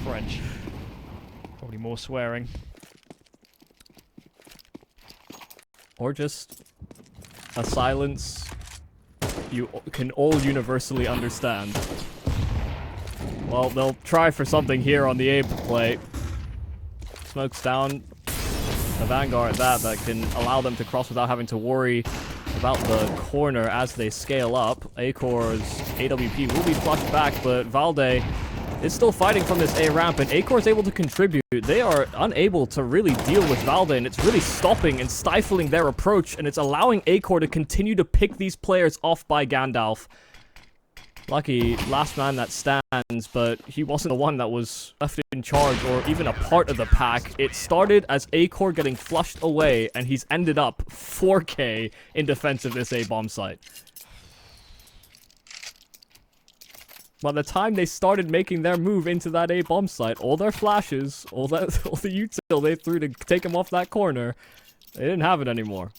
French. Probably more swearing. Or just a silence you can all universally understand. Well, they'll try for something here on the A play. Smokes down the Vanguard that can allow them to cross without having to worry about the corner as they scale up. Acor's AWP will be flushed back, but Valde is still fighting from this A ramp, and Acor is able to contribute. They are unable to really deal with Valde, and it's really stopping and stifling their approach, and it's allowing Acor to continue to pick these players off by Gandalf. Lucky last man that stands, but he wasn't the one that was left in charge or even a part of the pack. It started as Acor getting flushed away, and he's ended up 4K in defense of this A bomb site. By the time they started making their move into that A bomb site, all their flashes, all the util they threw to take him off that corner, they didn't have it anymore.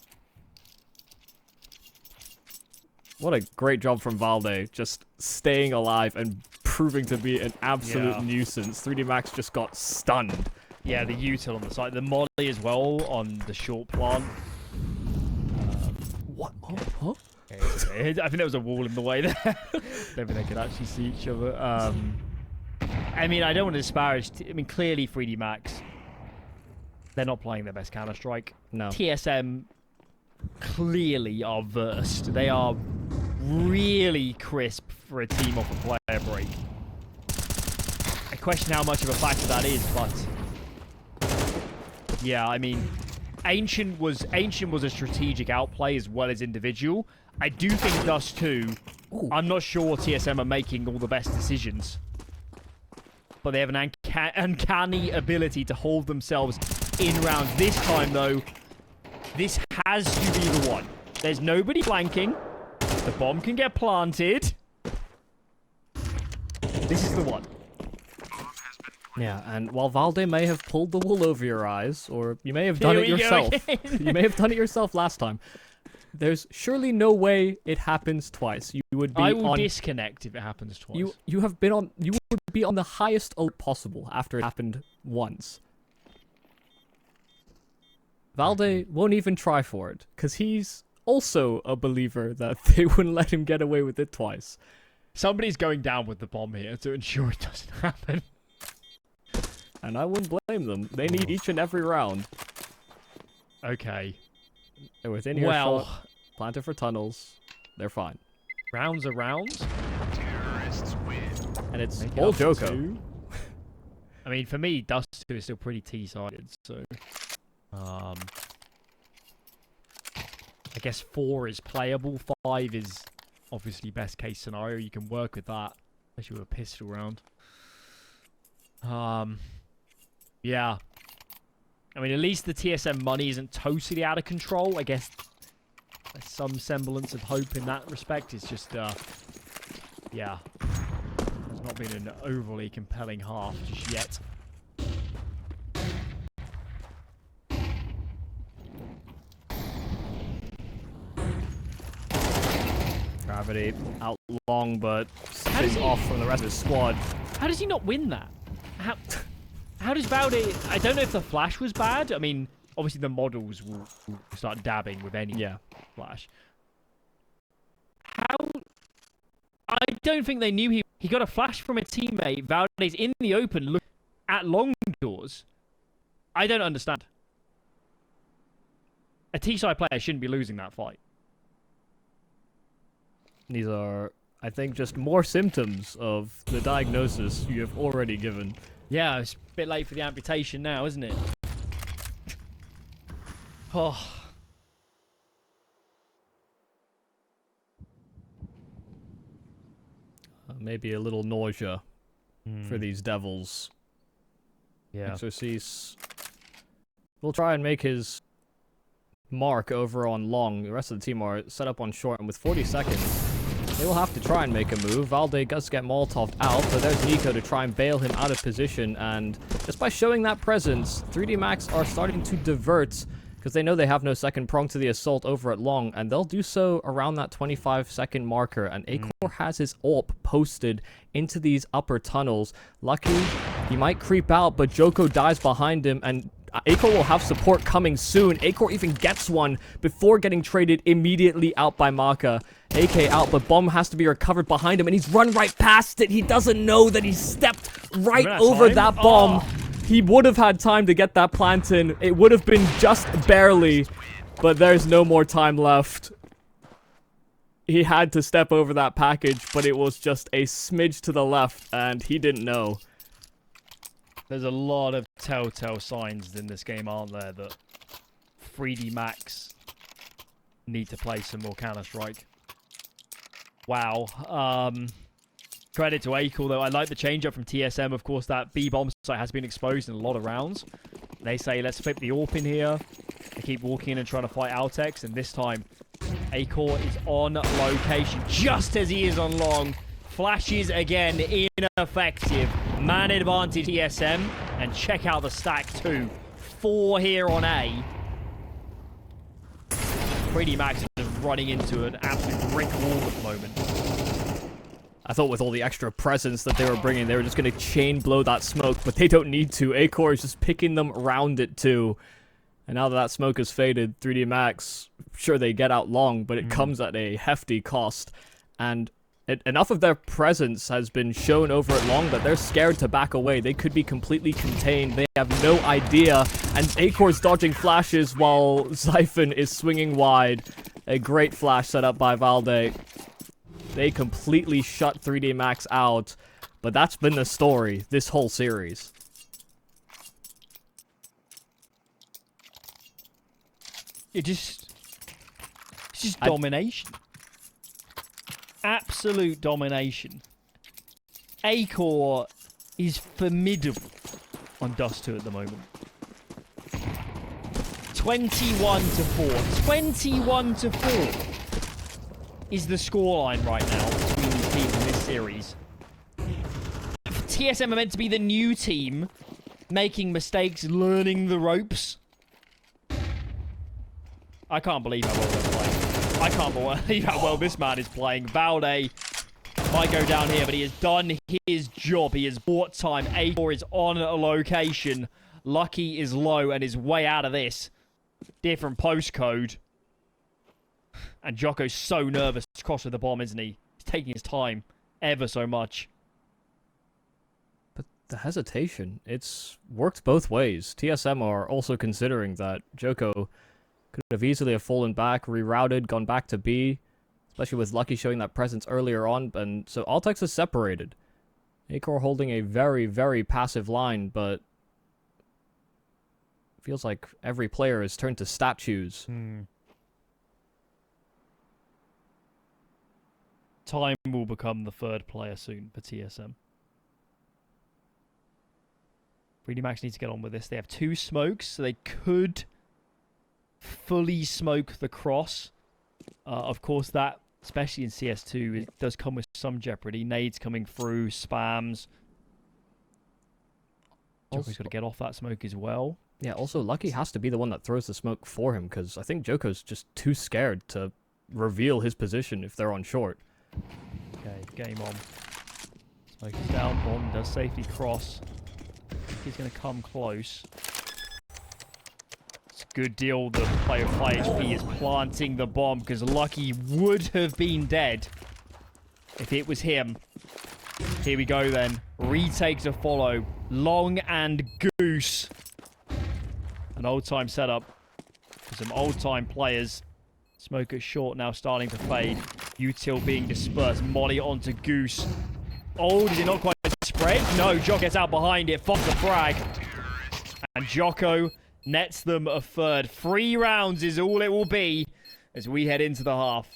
What a great job from Valde, just staying alive and proving to be an absolute nuisance. 3D Max just got stunned. Yeah, the util on the side, the molly as well on the short plant. What? Huh? I think there was a wall in the way there. Don't think they could actually see each other. I mean, I don't want to disparage. I mean, clearly 3D Max, they're not playing their best Counter-Strike. No. TSM clearly are versed. They are really crisp for a team off a player break. I question how much of a factor that is, but yeah, I mean, Ancient was a strategic outplay as well as individual. I do think Dust 2, I'm not sure TSM are making all the best decisions. But they have an uncanny ability to hold themselves in rounds. This time, though, this has to be the one. There's nobody flanking. The bomb can get planted. This is the one. Yeah, and while Valde may have pulled the wool over your eyes, or you may have done it yourself, you may have done it yourself last time, there's surely no way it happens twice. You would be I will disconnect if it happens twice. You would be on the highest alert possible after it happened once. Valde won't even try for it, because he's also a believer that they wouldn't let him get away with it twice. Somebody's going down with the bomb here to ensure it doesn't happen. And I wouldn't blame them. They need each and every round. Okay. They're within earshot, planted for tunnels. They're fine. Rounds are rounds. Terrorists win. And it's all Joko. I mean, for me, Dust 2 is still pretty T-sided, so... I guess 4 is playable. 5 is obviously best case scenario. You can work with that, especially with a pistol round. Yeah. I mean, at least the TSM money isn't totally out of control. I guess there's some semblance of hope in that respect. It's just, yeah. It's not been an overly compelling half just yet. Gravity out long, but sitting off from the rest of the squad. How does he not win that? How does Valde... I don't know if the flash was bad. I mean, obviously the models will start dabbing with any flash. How... I don't think they knew he got a flash from a teammate. Valde's in the open, look at long doors. I don't understand. A T-side player shouldn't be losing that fight. These are, I think, just more symptoms of the diagnosis you have already given. Yeah, it's a bit late for the amputation now, isn't it? Oh. Maybe a little nausea for these devils. Yeah. Exorcise will try and make his mark over on long. The rest of the team are set up on short, and with 40 seconds, they will have to try and make a move. Valde does get Molotov out, but there's Nico to try and bail him out of position, and just by showing that presence, 3D Max are starting to divert, because they know they have no second prong to the assault over at long, and they'll do so around that 25-second marker, and Acor has his AWP posted into these upper tunnels. Lucky, he might creep out, but Joko dies behind him, and Acor will have support coming soon. Acor even gets one before getting traded immediately out by Maka. AK out, but bomb has to be recovered behind him, and he's run right past it. He doesn't know that he stepped right over that bomb. He would have had time to get that plant in. It would have been just barely, but there's no more time left. He had to step over that package, but it was just a smidge to the left, and he didn't know. There's a lot of telltale signs in this game, aren't there, that 3D Max need to play some more Counter-Strike. Wow. Credit to Acor, though. I like the change-up from TSM. Of course, that B-bomb site has been exposed in a lot of rounds. They say, let's flip the AWP in here. They keep walking in and trying to fight Altex, and this time, Acor is on location, just as he is on long. Flashes again, ineffective. Man advantage TSM, and check out the stack too. 4 here on A. Pretty Max is running into an absolute brick wall at the moment. I thought with all the extra presence that they were bringing, they were just going to chain blow that smoke, but they don't need to. A-Core is just picking them around it too. And now that that smoke has faded, 3D Max, sure they get out long, but it comes at a hefty cost. And enough of their presence has been shown over at long that they're scared to back away. They could be completely contained. They have no idea. And A-Core's dodging flashes while Xiphon is swinging wide. A great flash set up by Valde. They completely shut 3D Max out. But that's been the story this whole series. It's just domination. Absolute domination. A-Core is formidable on Dust 2 at the moment. 21-4. 21-4 is the scoreline right now between these teams in this series. TSM are meant to be the new team, making mistakes, learning the ropes. I can't believe how well they're playing. I can't believe how well this man is playing. Valde might go down here, but he has done his job. He has bought time. A4 is on a location. Lucky is low and is way out of this. Different postcode. And Jocko's so nervous to cross with the bomb, isn't he? He's taking his time ever so much. But the hesitation, it's worked both ways. TSM are also considering that Joko could have easily have fallen back, rerouted, gone back to B, especially with Lucky showing that presence earlier on, and so Altex is separated. A-Core holding a very, very passive line, but feels like every player has turned to statues. Time will become the third player soon for TSM. 3D Max needs to get on with this. They have 2 smokes, so they could fully smoke the cross. Of course, that, especially in CS2, it does come with some jeopardy. Nades coming through, spams. Joko's got to get off that smoke as well. Yeah, also, Lucky has to be the one that throws the smoke for him, because I think Joko's just too scared to reveal his position if they're on short. Okay, game on. Smoke is down, bomb does safely cross. He's going to come close. Good deal. The player of high HP is planting the bomb because Lucky would have been dead if it was him. Here we go then. Retake to follow. Long and Goose. An old-time setup for some old-time players. Smoker short now starting to fade. Util being dispersed. Molly onto Goose. Oh, did it not quite spread? No, Jocko gets out behind it. Fox the frag. And Jocko nets them a third. 3 rounds is all it will be as we head into the half.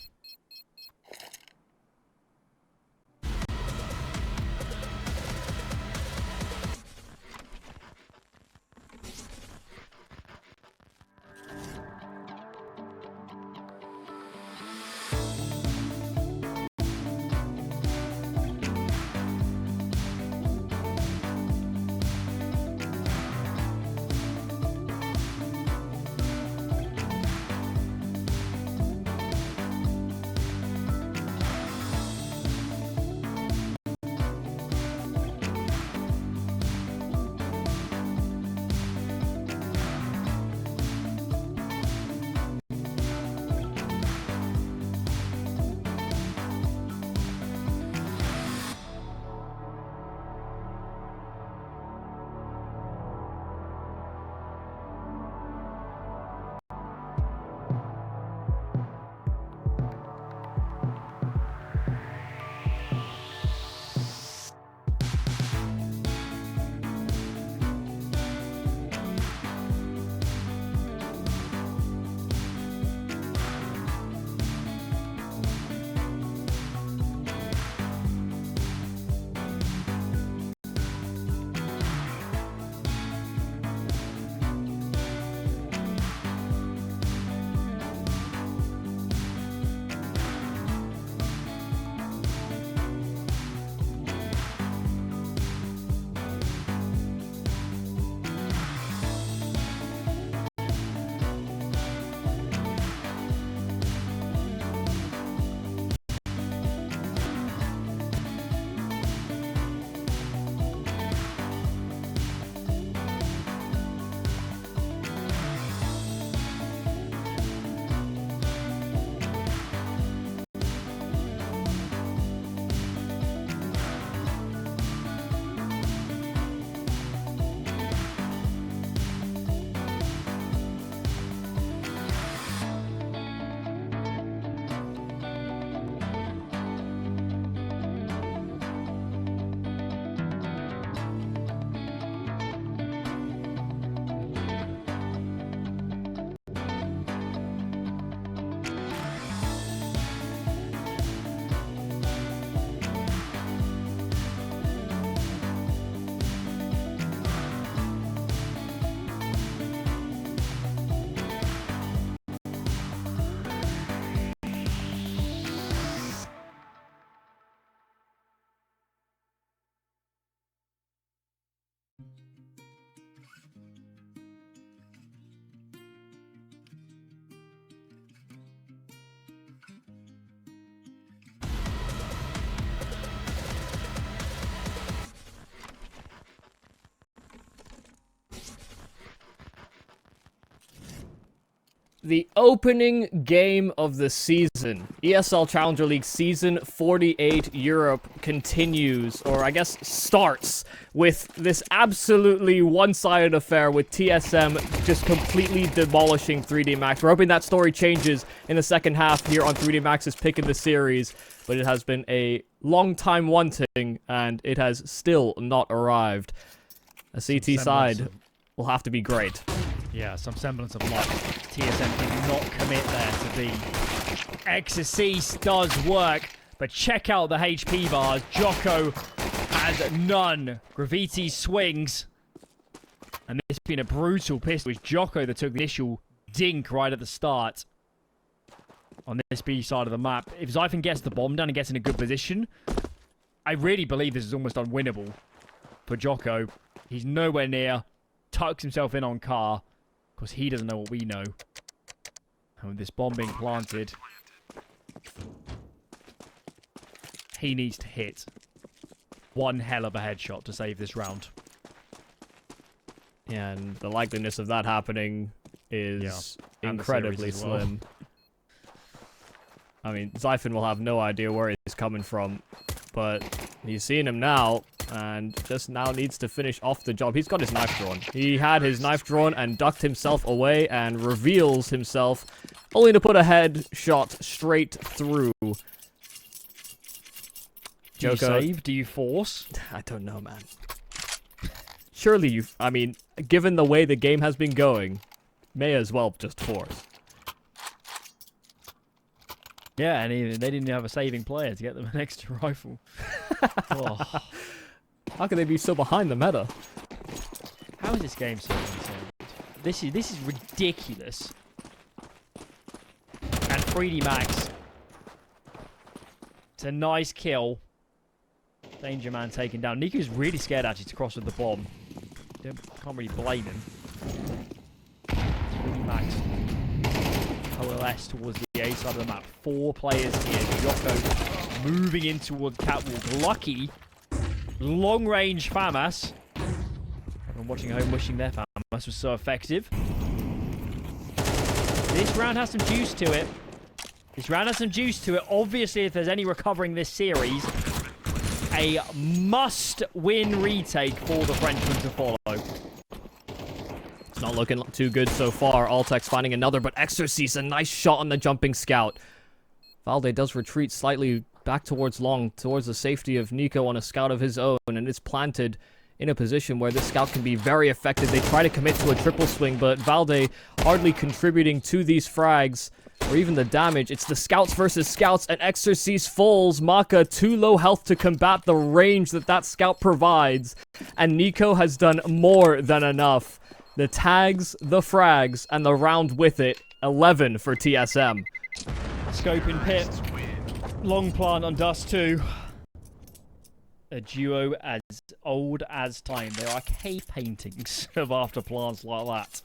the opening game of the season. ESL Challenger League Season 48 Europe continues, or I guess starts, with this absolutely one-sided affair with TSM just completely demolishing 3D Max. We're hoping that story changes in the second half here on 3D Max's pick in the series, but it has been a long time wanting, and it has still not arrived. A CT side will have to be great. Yeah, some semblance of luck. TSM did not commit there to be. Exorcise does work, but check out the HP bars. Jocko has none. Graviti swings. And this has been a brutal pistol. It's Jocko that took the initial dink right at the start. On this B side of the map. If Zyphon gets the bomb down and gets in a good position, I really believe this is almost unwinnable for Jocko. He's nowhere near. Tucks himself in on Car. Because he doesn't know what we know. And with this bomb being planted, he needs to hit one hell of a headshot to save this round. Yeah, and the likeliness of that happening is incredibly slim. I mean, Zyphon will have no idea where he's coming from, but he's seeing him now, and just now needs to finish off the job. He's got his knife drawn. He had his knife drawn and ducked himself away and reveals himself, only to put a headshot straight through. Do you save? Do you force? I don't know, man. Surely I mean, given the way the game has been going, may as well just force. Yeah, and they didn't have a saving player to get them an extra rifle. Oh. How can they be so behind the meta? How is this game so insane? This is ridiculous. And 3D Max. It's a nice kill. Danger Man taken down. Nico's really scared actually to cross with the bomb. Can't really blame him. 3D Max coalesce towards the A side of the map. 4 players here. Jocko moving in towards Catwalk. Lucky. Long range FAMAS. I'm watching at home wishing their FAMAS was so effective. This round has some juice to it. Obviously, if there's any recovering this series, a must-win retake for the Frenchman to follow. It's not looking too good so far. Altex finding another, but Exorcise, a nice shot on the jumping scout. Valde does retreat slightly back towards long, towards the safety of Nico on a scout of his own, and it's planted in a position where this scout can be very effective. They try to commit to a triple swing, but Valde hardly contributing to these frags, or even the damage. It's the scouts versus scouts, and Exorcise falls. Maka too low health to combat the range that scout provides, and Nico has done more than enough. The tags, the frags, and the round with it. 11 for TSM. Scope in pit. Long plant on Dust 2. A duo as old as time. There are cave paintings of after plants like that.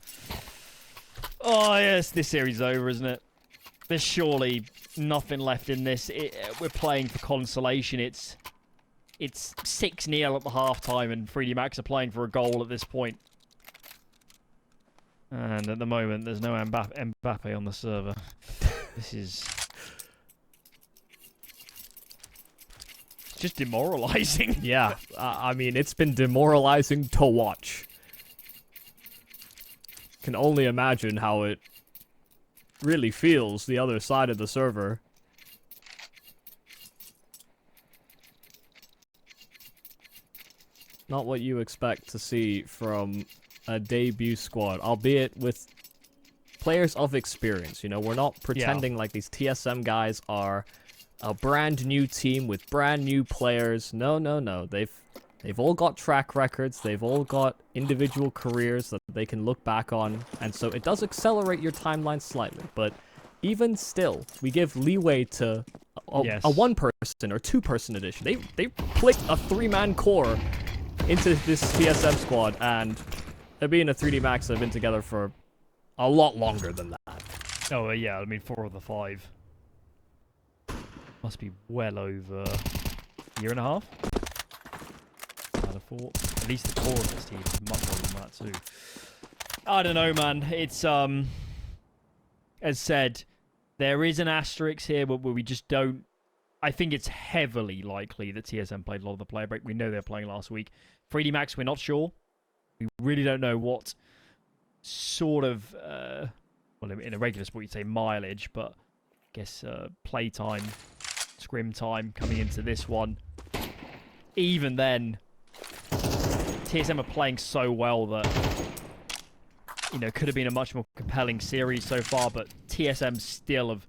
Oh yes, this series is over, isn't it? There's surely nothing left in this. We're playing for consolation. It's 6-0 at the halftime, and 3D Max are playing for a goal at this point. And at the moment, there's no Mbappe on the server. This is just demoralizing. Yeah, I mean, it's been demoralizing to watch. Can only imagine how it really feels the other side of the server. Not what you expect to see from a debut squad, albeit with players of experience. You know, we're not pretending like these TSM guys are a brand new team with brand new players. No, no, no. They've all got track records. They've all got individual careers that they can look back on. And so it does accelerate your timeline slightly. But even still, we give leeway to a one-person or two-person edition. They clicked a 3-man core into this TSM squad, and they're being a 3D Max that have been together for a lot longer than that. Oh, yeah, I mean, 4 of the 5. Must be well over a year and a half. I'd have thought. At least the core of this team is much more than that, too. I don't know, man. It's as said, there is an asterisk here where we just don't. I think it's heavily likely that TSM played a lot of the player break. We know they're playing last week. 3D Max, we're not sure. We really don't know what sort of, well, in a regular sport you'd say mileage, but I guess play time, scrim time coming into this one. Even then, TSM are playing so well that, you know, could have been a much more compelling series so far, but TSM still have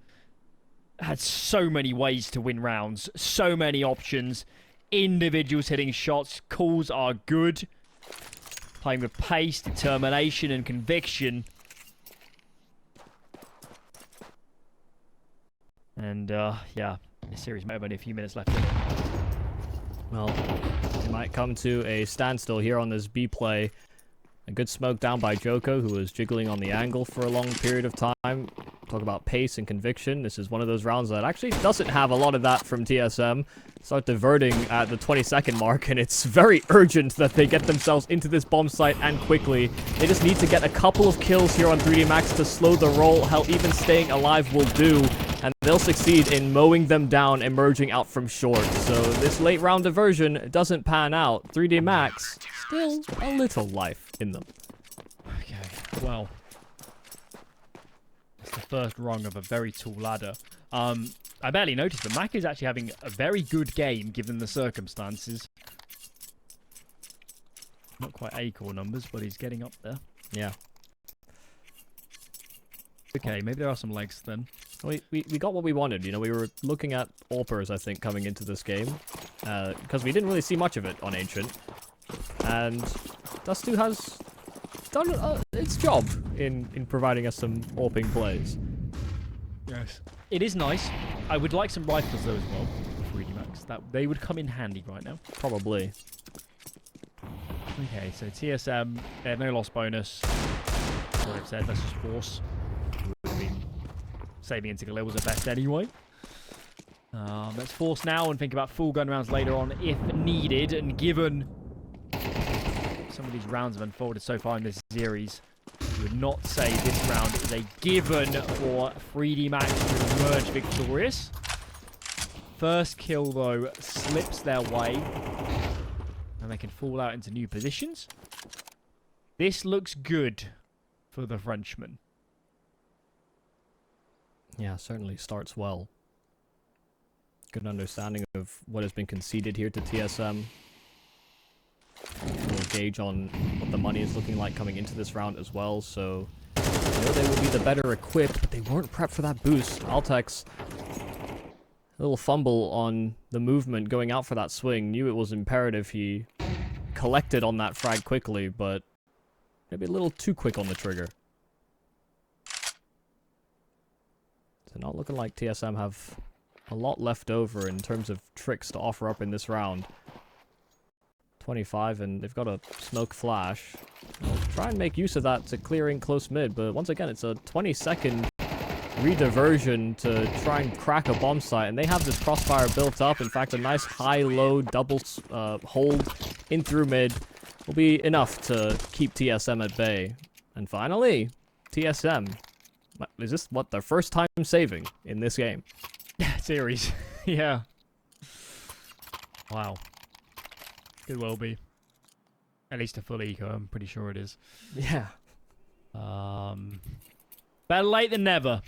had so many ways to win rounds, so many options, individuals hitting shots, calls are good, playing with pace, determination, and conviction. And, yeah, this series may have only a few minutes left in it. Well, we might come to a standstill here on this B play. A good smoke down by Joko, who was jiggling on the angle for a long period of time. Talk about pace and conviction. This is one of those rounds that actually doesn't have a lot of that from TSM. Start diverting at the 20-second mark, and it's very urgent that they get themselves into this bomb site and quickly. They just need to get a couple of kills here on 3D Max to slow the roll. Hell, even staying alive will do, and they'll succeed in mowing them down, emerging out from short. So this late round diversion doesn't pan out. 3D Max, still a little life in them. Okay, well, it's the first rung of a very tall ladder. I barely noticed, but Mac is actually having a very good game given the circumstances. Not quite A-core numbers, but he's getting up there. Yeah. Okay, maybe there are some legs then. We got what we wanted, you know, we were looking at AWPers, I think, coming into this game, because we didn't really see much of it on Ancient, and Dust2 has done its job in providing us some AWPing plays. Yes. It is nice. I would like some rifles though as well, 3D Max. They would come in handy right now. Probably. Okay, so TSM, they have no loss bonus. That's what I've said, let's just force. Would have been saving into Galil was the best anyway. Let's force now and think about full gun rounds later on if needed. And given some of these rounds have unfolded so far in this series, you would not say this round is a given for 3D Max to emerge victorious. First kill, though, slips their way, and they can fall out into new positions. This looks good for the Frenchman. Yeah, certainly starts well. Good understanding of what has been conceded here to TSM. A little gauge on what the money is looking like coming into this round as well, so I know they will be the better equipped, but they weren't prepped for that boost. Altex, a little fumble on the movement going out for that swing. Knew it was imperative he collected on that frag quickly, but maybe a little too quick on the trigger. So not looking like TSM have a lot left over in terms of tricks to offer up in this round. 25, and they've got a smoke flash. They'll try and make use of that to clearing close mid, but once again, it's a 20-second rediversion to try and crack a bomb site, and they have this crossfire built up. In fact, a nice high-low double hold in through mid will be enough to keep TSM at bay. And finally, TSM. Is this, what, their first time saving in this game? Series. Yeah. Wow. Could well be. At least a full eco, I'm pretty sure it is. Yeah. Better late than never.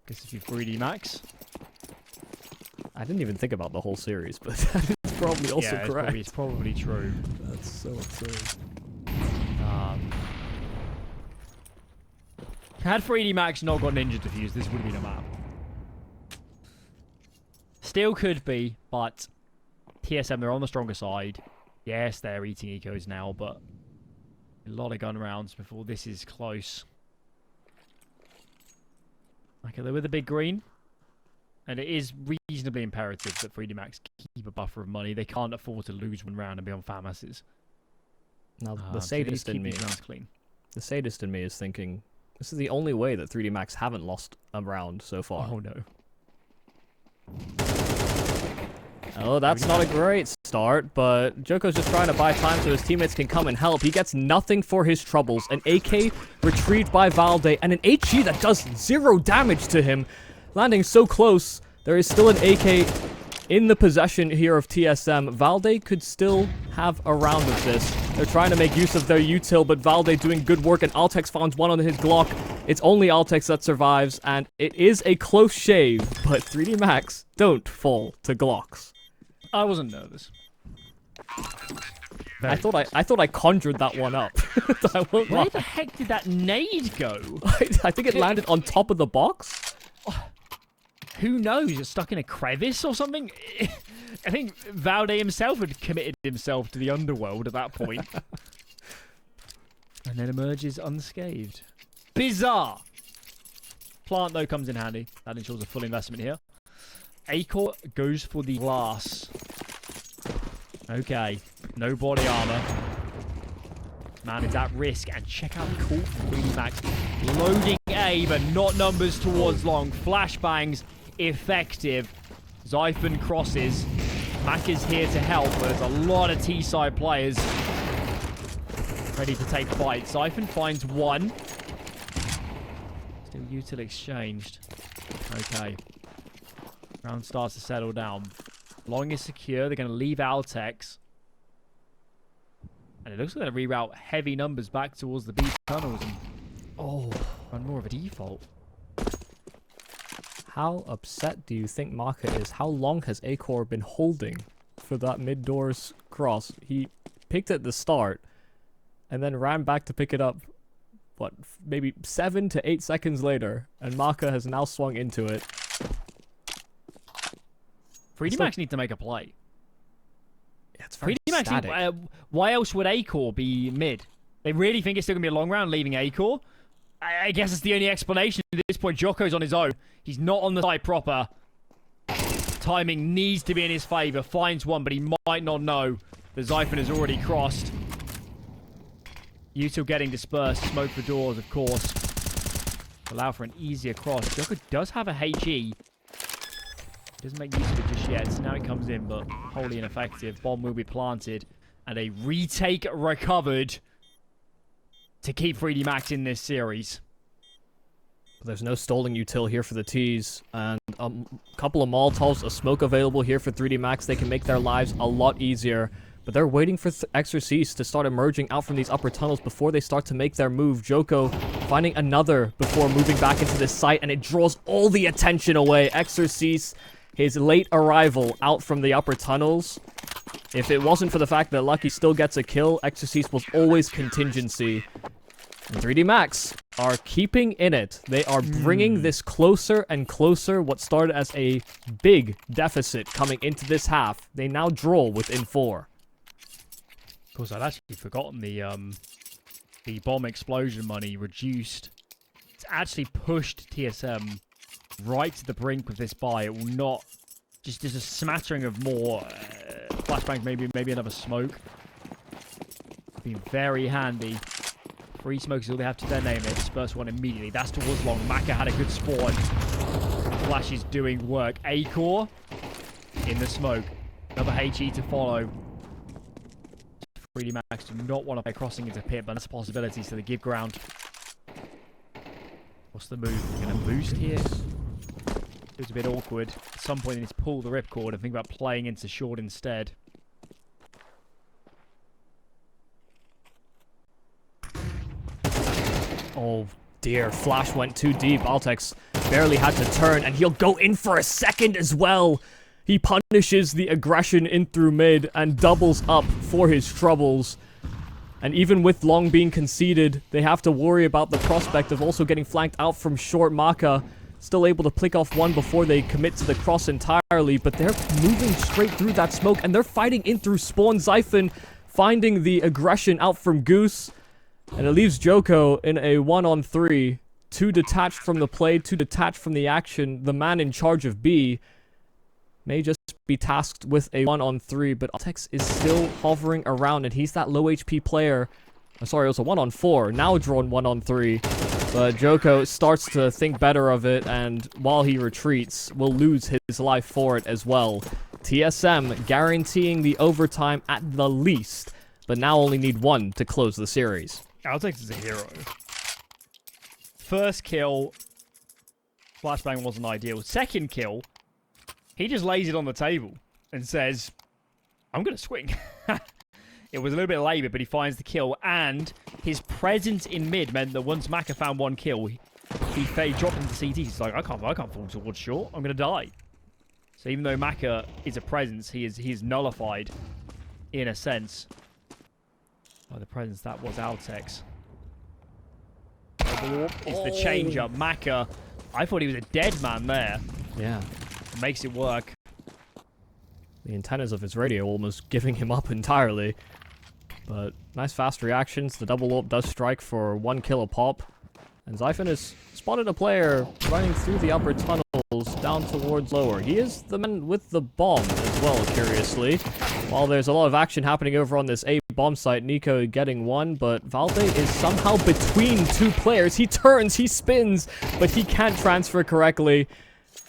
Guess if you 3D Max. I didn't even think about the whole series, but that is probably also yeah, correct. It's probably true. That's so absurd. Had 3D Max not got Ninja Defused, this would have been a map. Still could be, but TSM, they're on the stronger side. Yes, they're eating ecos now, but a lot of gun rounds before this is close. Okay, they're with a big green. And it is reasonably imperative that 3D Max keep a buffer of money. They can't afford to lose one round and be on FAMASs. Now, the sadist in me, clean. the sadist in me is thinking, this is the only way that 3D Max haven't lost a round so far. Oh no. Oh, that's not a great start, but Joko's just trying to buy time so his teammates can come and help. He gets nothing for his troubles. An AK retrieved by Valde, and an HE that does 0 damage to him. Landing so close, there is still an AK in the possession here of TSM. Valde could still have a round of this. They're trying to make use of their util, but Valde doing good work, and Altex finds one on his Glock. It's only Altex that survives, and it is a close shave, but 3D Max don't fall to Glocks. I wasn't nervous. I thought I conjured that one up. I won't Where lie. the heck did that nade go? I think it landed on top of the box. Who knows? It's stuck in a crevice or something? I think Valde himself had committed himself to the underworld at that point. And then emerges unscathed. Bizarre! Plant, though, comes in handy. That ensures a full investment here. Acor goes for the glass. Okay. No body armor. Man is at risk. And check out the call from 3D Max. Loading A, but not numbers towards long. Flashbangs. Effective. Zyphon crosses. Mac is here to help, but there's a lot of T-side players ready to take fight. Zyphon finds one. Still util exchanged. Okay. Round starts to settle down. Long is secure. They're going to leave Altex. And it looks like they reroute heavy numbers back towards the B tunnels and run more of a default. How upset do you think Maka is? How long has Acor been holding for that mid-doors cross? He picked it at the start and then ran back to pick it up, what, maybe 7 to 8 seconds later, and Maka has now swung into it. 3D Max need to make a play. Yeah, it's very 3D Max static. why else would Acor be mid? They really think it's still going to be a long round leaving Acor? I guess it's the only explanation at this point. Joko's on his own. He's not on the site proper. Timing needs to be in his favor. Finds one, but he might not know. The Zyphon has already crossed. Util getting dispersed. Smoke for doors, of course. Allow for an easier cross. Joko does have a HE. Doesn't make use of it just yet. So now it comes in, but wholly ineffective. Bomb will be planted. And a retake recovered to keep 3D Max in this series. There's no stalling util here for the T's, and a couple of Molotovs, a smoke available here for 3D Max. They can make their lives a lot easier, but they're waiting for Exorcist to start emerging out from these upper tunnels before they start to make their move. Joko finding another before moving back into this site, and it draws all the attention away. Exorcist, his late arrival out from the upper tunnels. If it wasn't for the fact that Lucky still gets a kill, Exorcist was always contingency. And 3D Max are keeping in it. They are bringing this closer and closer. What started as a big deficit coming into this half, they now draw within 4. Of course, I'd actually forgotten the bomb explosion money reduced. It's actually pushed TSM right to the brink with this buy. It will not... Just a smattering of more flashbangs, maybe another smoke. Be very handy. 3 smokes is all they have to their name. They disperse one immediately. That's towards long. Maka had a good spawn. Flash is doing work. Acor in the smoke. Another HE to follow. 3D Max do not want to play crossing into pit, but that's a possibility, so they give ground. What's the move? Going to boost here? It's a bit awkward. At some point, they need to pull the ripcord and think about playing into short instead. Oh dear, Flash went too deep. Altex barely had to turn, and he'll go in for a second as well. He punishes the aggression in through mid and doubles up for his troubles. And even with long being conceded, they have to worry about the prospect of also getting flanked out from short. Maka still able to pick off one before they commit to the cross entirely, but they're moving straight through that smoke, and they're fighting in through spawn. Zyphon finding the aggression out from Goose, and it leaves Joko in a 1-on-3. 2 detached from the play, 2 detached from the action. The man in charge of B may just be tasked with a 1-on-3, but Altex is still hovering around, and he's that low HP player. Sorry, it was a 1-on-4, now drawn 1-on-3. But Joko starts to think better of it, and while he retreats, will lose his life for it as well. TSM guaranteeing the overtime at the least, but now only need one to close the series. Altex is a hero. First kill, flashbang wasn't ideal. Second kill, he just lays it on the table and says, I'm going to swing. It was a little bit labor, but he finds the kill, and his presence in mid meant that once Maka found one kill, he dropped into CT. He's like, I can't fall towards short. I'm going to die. So even though Maka is a presence, he is nullified in a sense by the presence that was Altex. It's the change-up. Maka, I thought he was a dead man there. Yeah. Makes it work. The antennas of his radio almost giving him up entirely. But nice fast reactions. The double AWP does strike for 1 kill a pop. And Zyphon has spotted a player running through the upper tunnels down towards lower. He is the man with the bomb as well, curiously. While there's a lot of action happening over on this A bomb site, Nico getting one, but Valde is somehow between two players. He turns, he spins, but he can't transfer correctly.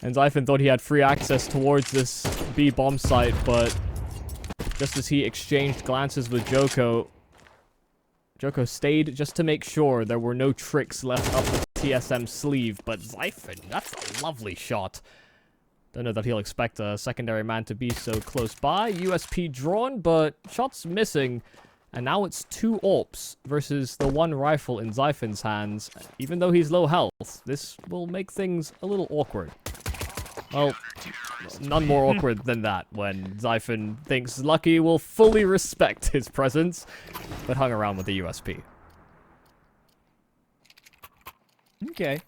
And Zyphon thought he had free access towards this B bomb site, but just as he exchanged glances with Joko stayed just to make sure there were no tricks left up the TSM sleeve. But Zyphon, that's a lovely shot. Don't know that he'll expect a secondary man to be so close by. USP drawn, but shots missing. And now it's 2 AWPs versus the 1 rifle in Zyphon's hands. Even though he's low health, this will make things a little awkward. Well, none more awkward than that when Zyphon thinks Lucky will fully respect his presence, but hung around with the USP. Okay.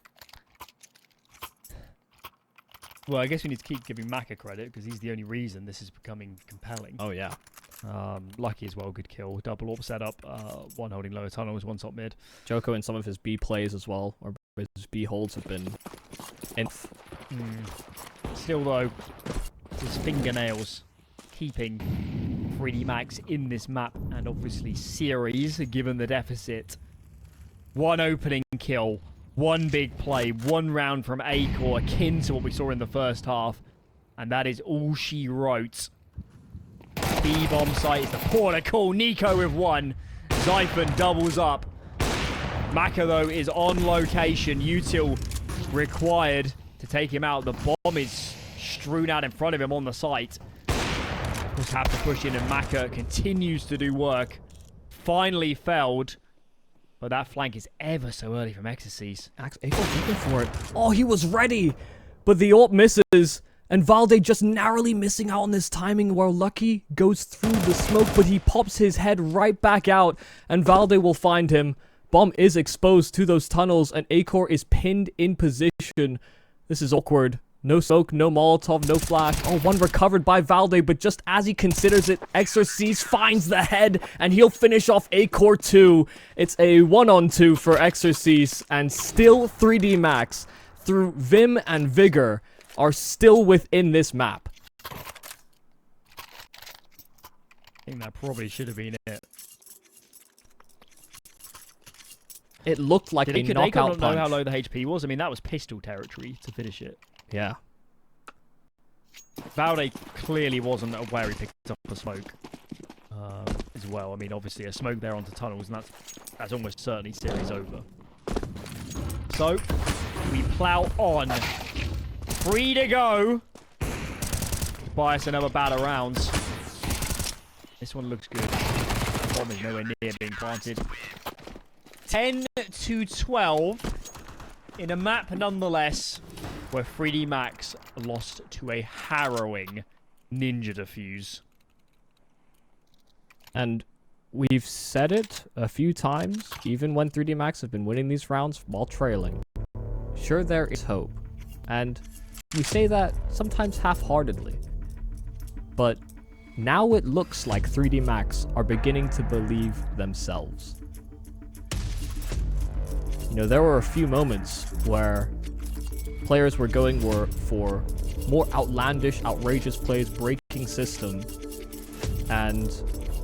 Well, I guess we need to keep giving Maka credit, because he's the only reason this is becoming compelling. Oh, yeah. Lucky as well, good kill. Double AWP setup, 1 holding lower tunnels, 1 top mid. Joko in some of his B plays as well, or his B holds have been... Still though, his fingernails keeping 3D Max in this map, and obviously series, given the deficit. 1 opening kill, 1 big play, 1 round from A-Core, akin to what we saw in the first half. And that is all she wrote. B-bomb site is the port of call. Nico with 1. Zyphon doubles up. Maka, though, is on location. Util required to take him out. The bomb is strewn out in front of him on the site. Just have to push in, and Maka continues to do work. Finally felled. But that flank is ever so early from Exorcies. A-Core's looking for it. Oh, he was ready! But the AWP misses. And Valde just narrowly missing out on this timing while Lucky goes through the smoke, but he pops his head right back out, and Valde will find him. Bomb is exposed to those tunnels, and A-Core is pinned in position. This is awkward. No smoke, no Molotov, no flash. Oh, 1 recovered by Valde, but just as he considers it, Exorcise finds the head, and he'll finish off A-Core 2. It's a 1-on-2 for Exorcise, and still 3D Max, through Vim and Vigor, are still within this map. I think that probably should have been it. It looked like a knockout punch. Know how low the HP was? I mean, that was pistol territory to finish it. Yeah. Valde clearly wasn't aware he picked up a smoke as well. I mean, obviously a smoke there onto tunnels, and that's almost certainly series over. So, we plow on. 3 to go. Buy us another battle rounds. This one looks good. The bomb is nowhere near being planted. 10 to 12 in a map nonetheless where 3D Max lost to a harrowing Ninja Defuse. And we've said it a few times, even when 3D Max have been winning these rounds while trailing. Sure, there is hope. And we say that sometimes half-heartedly. But now it looks like 3D Max are beginning to believe themselves. You know, there were a few moments where players were going for more outlandish, outrageous plays, breaking system, and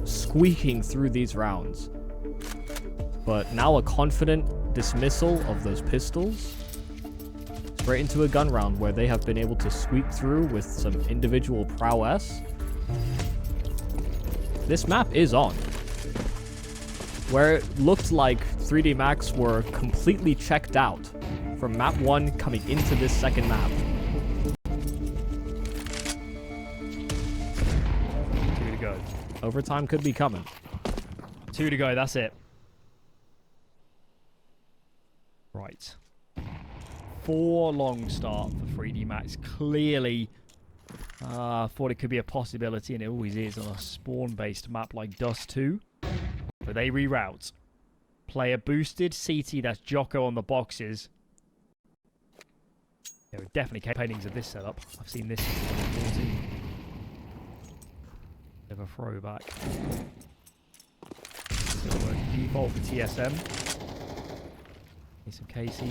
squeaking through these rounds. But now a confident dismissal of those pistols is straight into a gun round where they have been able to sweep through with some individual prowess. This map is on. Where it looked like 3D Max were completely checked out from map 1 coming into this second map. 2 to go. Overtime could be coming. 2 to go, that's it. Right. 4 long start for 3D Max. Clearly, thought it could be a possibility, and it always is on a spawn-based map like Dust 2. But they reroute. Player boosted. CT, that's Jocko on the boxes. There are definitely paintings of this setup. I've seen this in 2014. Bit of a throwback. Still a default for TSM. Need some KC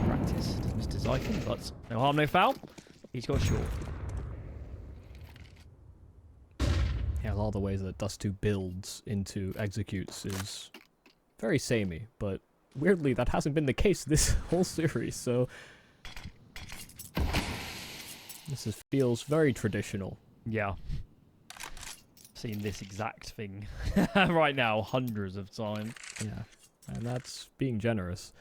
practice. Mr. Zyphon, but no harm, no foul. He's got short. Yeah, a lot of the ways that Dust 2 builds into executes is very samey, but weirdly that hasn't been the case this whole series, so feels very traditional. Yeah. Seen this exact thing right now hundreds of times. Yeah, and that's being generous.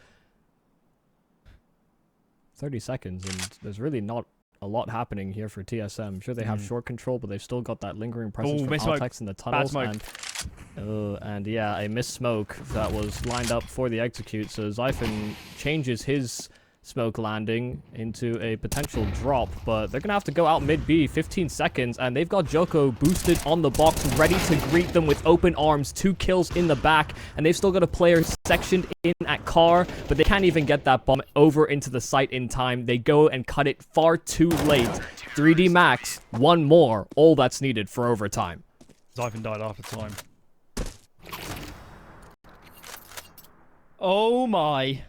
30 seconds, and there's really not a lot happening here for TSM. Sure, they have short control, but they've still got that lingering presence from Altex in the tunnels. And yeah, a missed smoke that was lined up for the execute. So Zyphon changes his smoke landing into a potential drop, but they're gonna have to go out mid B. 15 seconds, and they've got Joko boosted on the box, ready to greet them with open arms. 2 kills in the back, and they've still got a player sectioned in at car, but they can't even get that bomb over into the site in time. They go and cut it far too late. 3D Max, 1 more, all that's needed for overtime. Zyphon died after time. Oh my.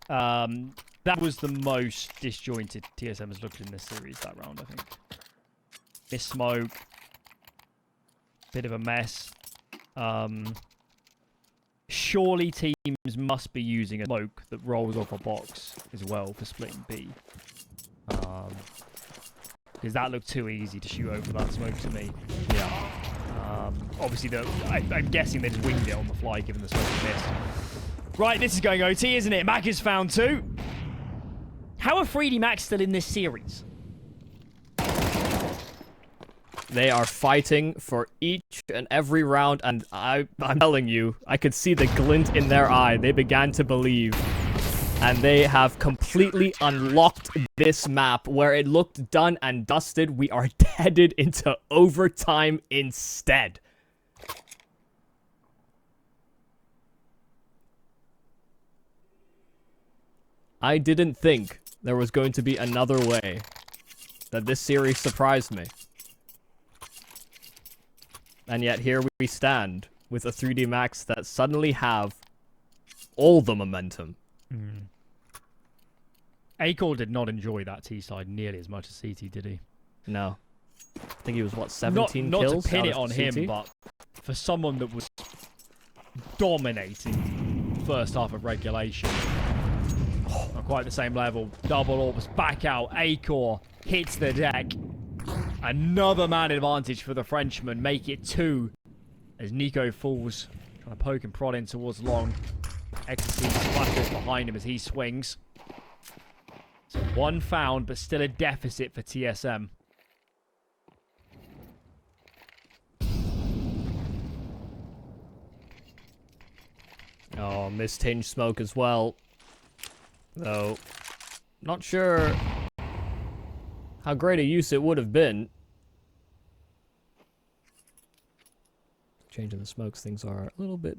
That was the most disjointed TSM has looked in this series that round, I think. Miss smoke. Bit of a mess. Surely teams must be using a smoke that rolls off a box as well for splitting B. Because that looked too easy to shoot over that smoke to me. Yeah. Obviously, I'm guessing they just winged it on the fly given the smoke missed. Right, this is going OT, isn't it? Mac is found too. How are 3D Max still in this series? They are fighting for each and every round, and I'm telling you, I could see the glint in their eye. They began to believe. And they have completely unlocked this map where it looked done and dusted. We are headed into overtime instead. I didn't think there was going to be another way that this series surprised me. And yet here we stand with a 3D Max that suddenly have all the momentum. Acor did not enjoy that T-side nearly as much as CT, did he? No. I think he was, what, 17 not kills? Not to pin it on CT? him, but for someone that was dominating first half of regulation, not quite the same level. Double orbs back out. Acor hits the deck. Another man advantage for the Frenchman. Make it 2 as Nico falls, trying to poke and prod in towards long. Ecstasy splashes behind him as he swings. So 1 found, but still a deficit for TSM. Oh, missed hinge smoke as well. Though, not sure how great a use it would have been. Changing the smokes, things are a little bit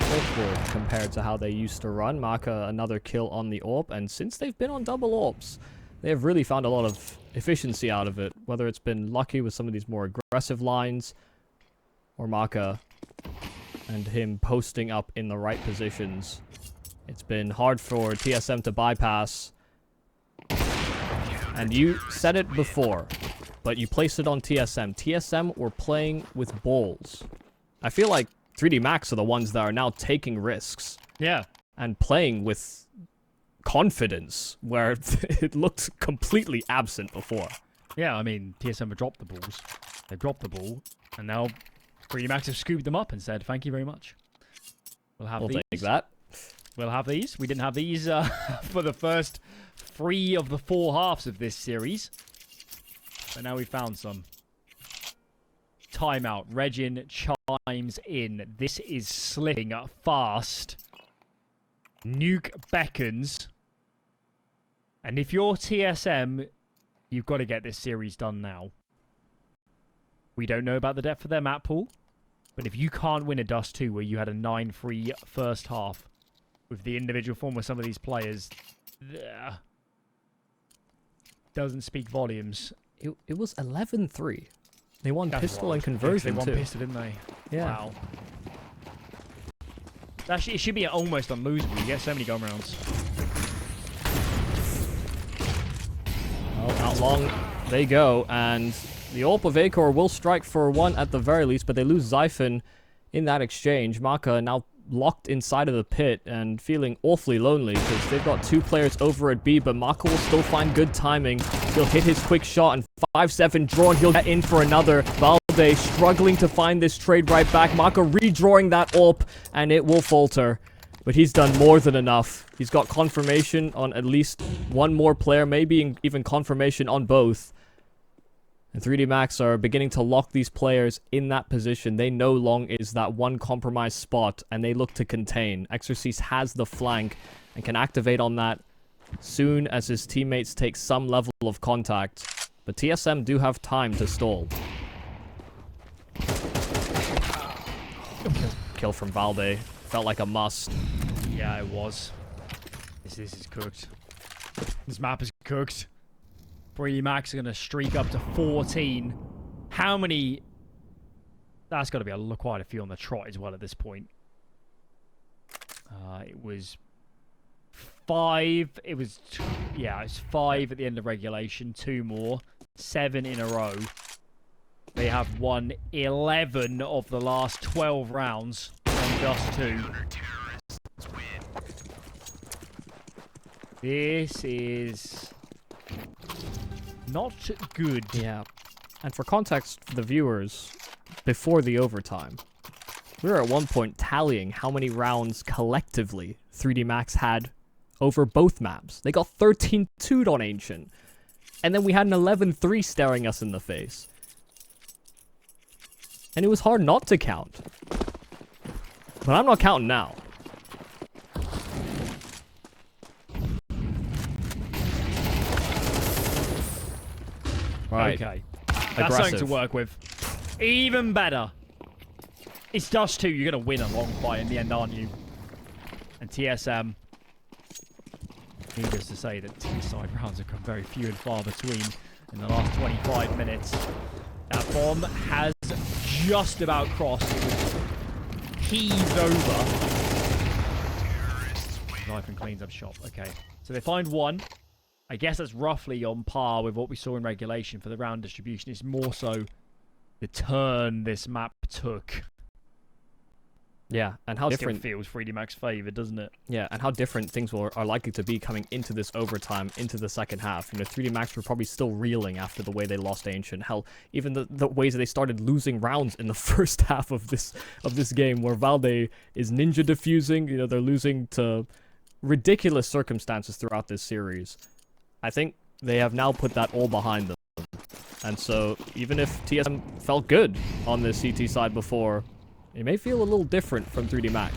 awkward compared to how they used to run. Maka, another kill on the AWP, and since they've been on double AWPs, they have really found a lot of efficiency out of it, whether it's been lucky with some of these more aggressive lines, or Maka and him posting up in the right positions. It's been hard for TSM to bypass. And you said it before, but you placed it on TSM. TSM were playing with balls. I feel like 3D Max are the ones that are now taking risks. Yeah. And playing with confidence where it looked completely absent before. Yeah, I mean, TSM have dropped the balls. They've dropped the ball, and now 3D Max have scooped them up and said, thank you very much. We'll Take that. We'll have these. We didn't have these for the first 3 of the 4 halves of this series. But now we found some. Timeout. Regin chimes in. This is slipping fast. Nuke beckons. And if you're TSM, you've got to get this series done now. We don't know about the depth of their map pool. But if you can't win a Dust 2 where you had a 9-3 first half with the individual form of some of these players, doesn't speak volumes. It was 11-3. They won That's pistol wild. and conversion, they won too. pistol, didn't they? Yeah. Wow. Actually, it should be almost unlosable. You get so many gun rounds. Well, out long they go, and the AWP of Acor will strike for 1 at the very least, but they lose Xiphon in that exchange. Maka now locked inside of the pit and feeling awfully lonely because they've got 2 players over at B, but Maka will still find good timing. He'll hit his quick shot, and 5-7 drawn. He'll get in for another. Valde struggling to find this trade right back. Maka redrawing that AWP, and it will falter. But he's done more than enough. He's got confirmation on at least 1 more player, maybe even confirmation on both. And 3D Max are beginning to lock these players in that position. They know Long is that one compromised spot, and they look to contain. Exorcist has the flank and can activate on that soon as his teammates take some level of contact. But TSM do have time to stall. Kill from Valde. Felt like a must. Yeah, it was. This is cooked. This map is cooked. 3D Max are going to streak up to 14. How many? That's got to be quite a few on the trot as well at this point. It was 5. It was 5 at the end of regulation. 2 more. 7 in a row. They have won 11 of the last 12 rounds on Dust 2. This is not good. Yeah. And for context for the viewers, before the overtime, we were at one point tallying how many rounds collectively 3D Max had over both maps. They got 13-2'd on Ancient. And then we had an 11-3 staring us in the face. And it was hard not to count. But I'm not counting now. Right. Okay. That's something to work with. Even better. It's Dust 2. You're going to win a long fight in the end, aren't you? And TSM, needless to say that T-side rounds have come very few and far between in the last 25 minutes. That bomb has just about crossed. It was heaved over. Knife and cleans up shop. Okay. So they find 1. I guess that's roughly on par with what we saw in regulation for the round distribution. It's more so the turn this map took. Yeah, and how different feels 3D Max favoured, doesn't it? Yeah, and how different things are likely to be coming into this overtime, into the second half. 3D Max were probably still reeling after the way they lost Ancient. Hell, even the ways that they started losing rounds in the first half of this game, where Valde is ninja defusing. They're losing to ridiculous circumstances throughout this series. I think they have now put that all behind them. And so, even if TSM felt good on the CT side before, it may feel a little different from 3D Max.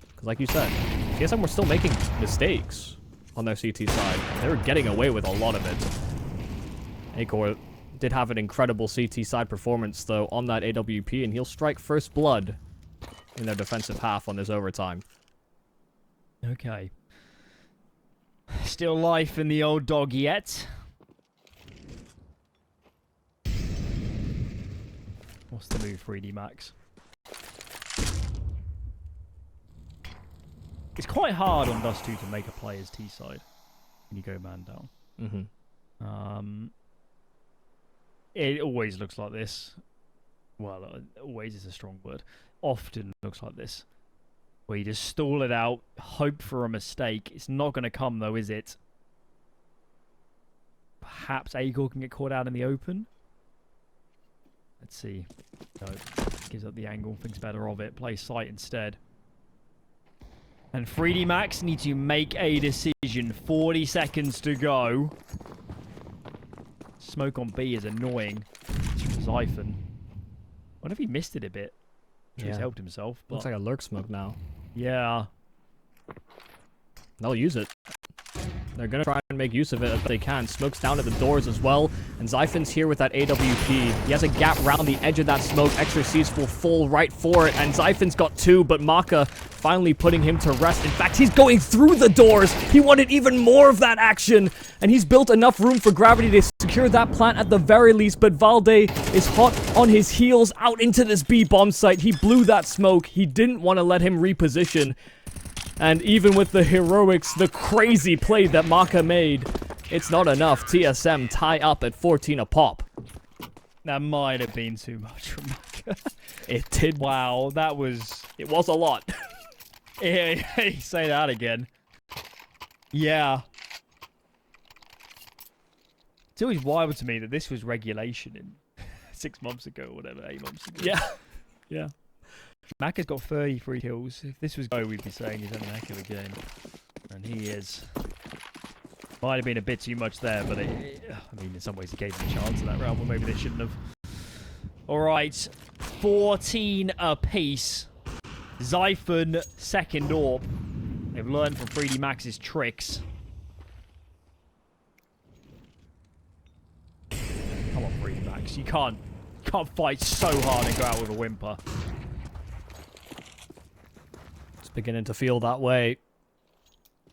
Because like you said, TSM were still making mistakes on their CT side. They were getting away with a lot of it. Acor did have an incredible CT side performance, though, on that AWP, and he'll strike first blood in their defensive half on this overtime. Okay. Still life in the old dog yet. What's the move, 3D Max? It's quite hard on Dust 2 to make a play as T-side when you go man down. Mm-hmm. It always looks like this. Well, always is a strong word. often looks like this, where you just stall it out, hope for a mistake. It's not going to come though, is it? Perhaps Agor can get caught out in the open. Let's see. No, gives up the angle, thinks better of it. Plays sight instead. And 3D Max need to make a decision. 40 seconds to go. Smoke on B is annoying. It's from Zyphon. What if he missed it a bit? Sure, he's helped himself. But... Looks like a lurk smoke now. Yeah. They'll use it. They're going to try and make use of it if they can. Smoke's down at the doors as well. And Zyphon's here with that AWP. He has a gap round the edge of that smoke. Extra Seeds will fall right for it. And Zyphon's got 2, but Maka finally putting him to rest. In fact, he's going through the doors. He wanted even more of that action. And he's built enough room for Gravity to secure that plant at the very least. But Valde is hot on his heels out into this B bomb site. He blew that smoke. He didn't want to let him reposition. And even with the heroics, the crazy play that Maka made, it's not enough. TSM tie up at 14 a pop. That might have been too much from Maka. It did. Wow, that was... It was a lot. Yeah, say that again. Yeah. It's always wild to me that this was regulation in 6 months ago or whatever, 8 months ago. Yeah. Yeah. Maka's got 33 kills. If this was Go, we'd be saying he's having a heck of a game. And he is. Might have been a bit too much there, but I mean, in some ways he gave them a chance in that round, but maybe they shouldn't have. Alright, 14 apiece. Zyphon, second AWP. They've learned from 3D Max's tricks. Come on, 3D Max. You can't fight so hard and go out with a whimper. Beginning to feel that way.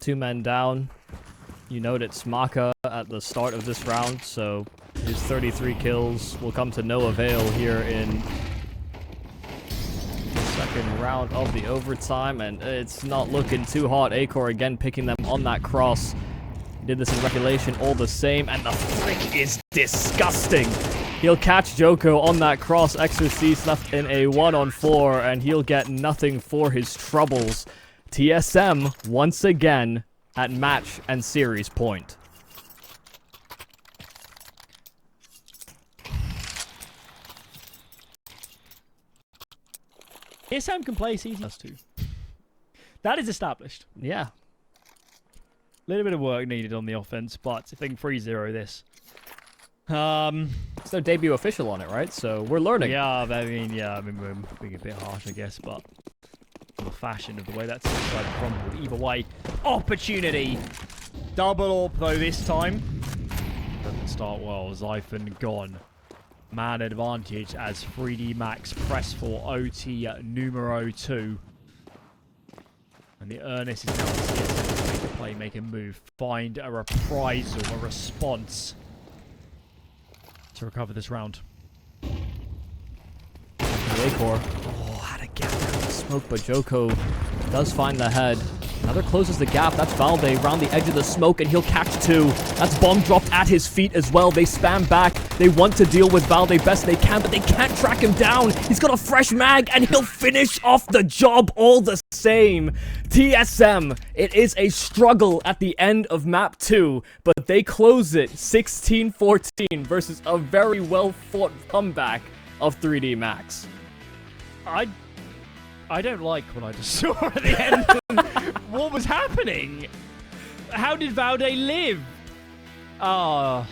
2 men down. You note it's Maka at the start of this round, so his 33 kills will come to no avail here in the second round of the overtime, and it's not looking too hot. Acor again picking them on that cross. He did this in regulation all the same, and the flick is disgusting. He'll catch Joko on that cross. Exorcist left in a 1-on-4, and he'll get nothing for his troubles. TSM, once again, at match and series point. TSM can play CT plus 2. That is established. Yeah. A little bit of work needed on the offense, but if they can 3-0 this. It's their debut official on it, right? So we're learning. Yeah, I mean, we're being a bit harsh, I guess, but the fashion of the way that's crumbled. Either way, opportunity. Double AWP though this time. Doesn't start well. Zyphon gone. Man advantage as 3D Max press for OT numero 2. And the earnest is now to make a play, make a move, find a reprisal, a response to recover this round. Acor. Oh, had a gap around the smoke, but Joko does find the head. Another closes the gap. That's Valde around the edge of the smoke, and he'll catch 2. That's bomb dropped at his feet as well. They spam back. They want to deal with Valde best they can, but they can't track him down. He's got a fresh mag, and he'll finish off the job all the same. TSM, it is a struggle at the end of map 2, but they close it 16-14 versus a very well-fought comeback of 3D Max. I don't like what I just saw at the end. What was happening? How did Valde live? Ah.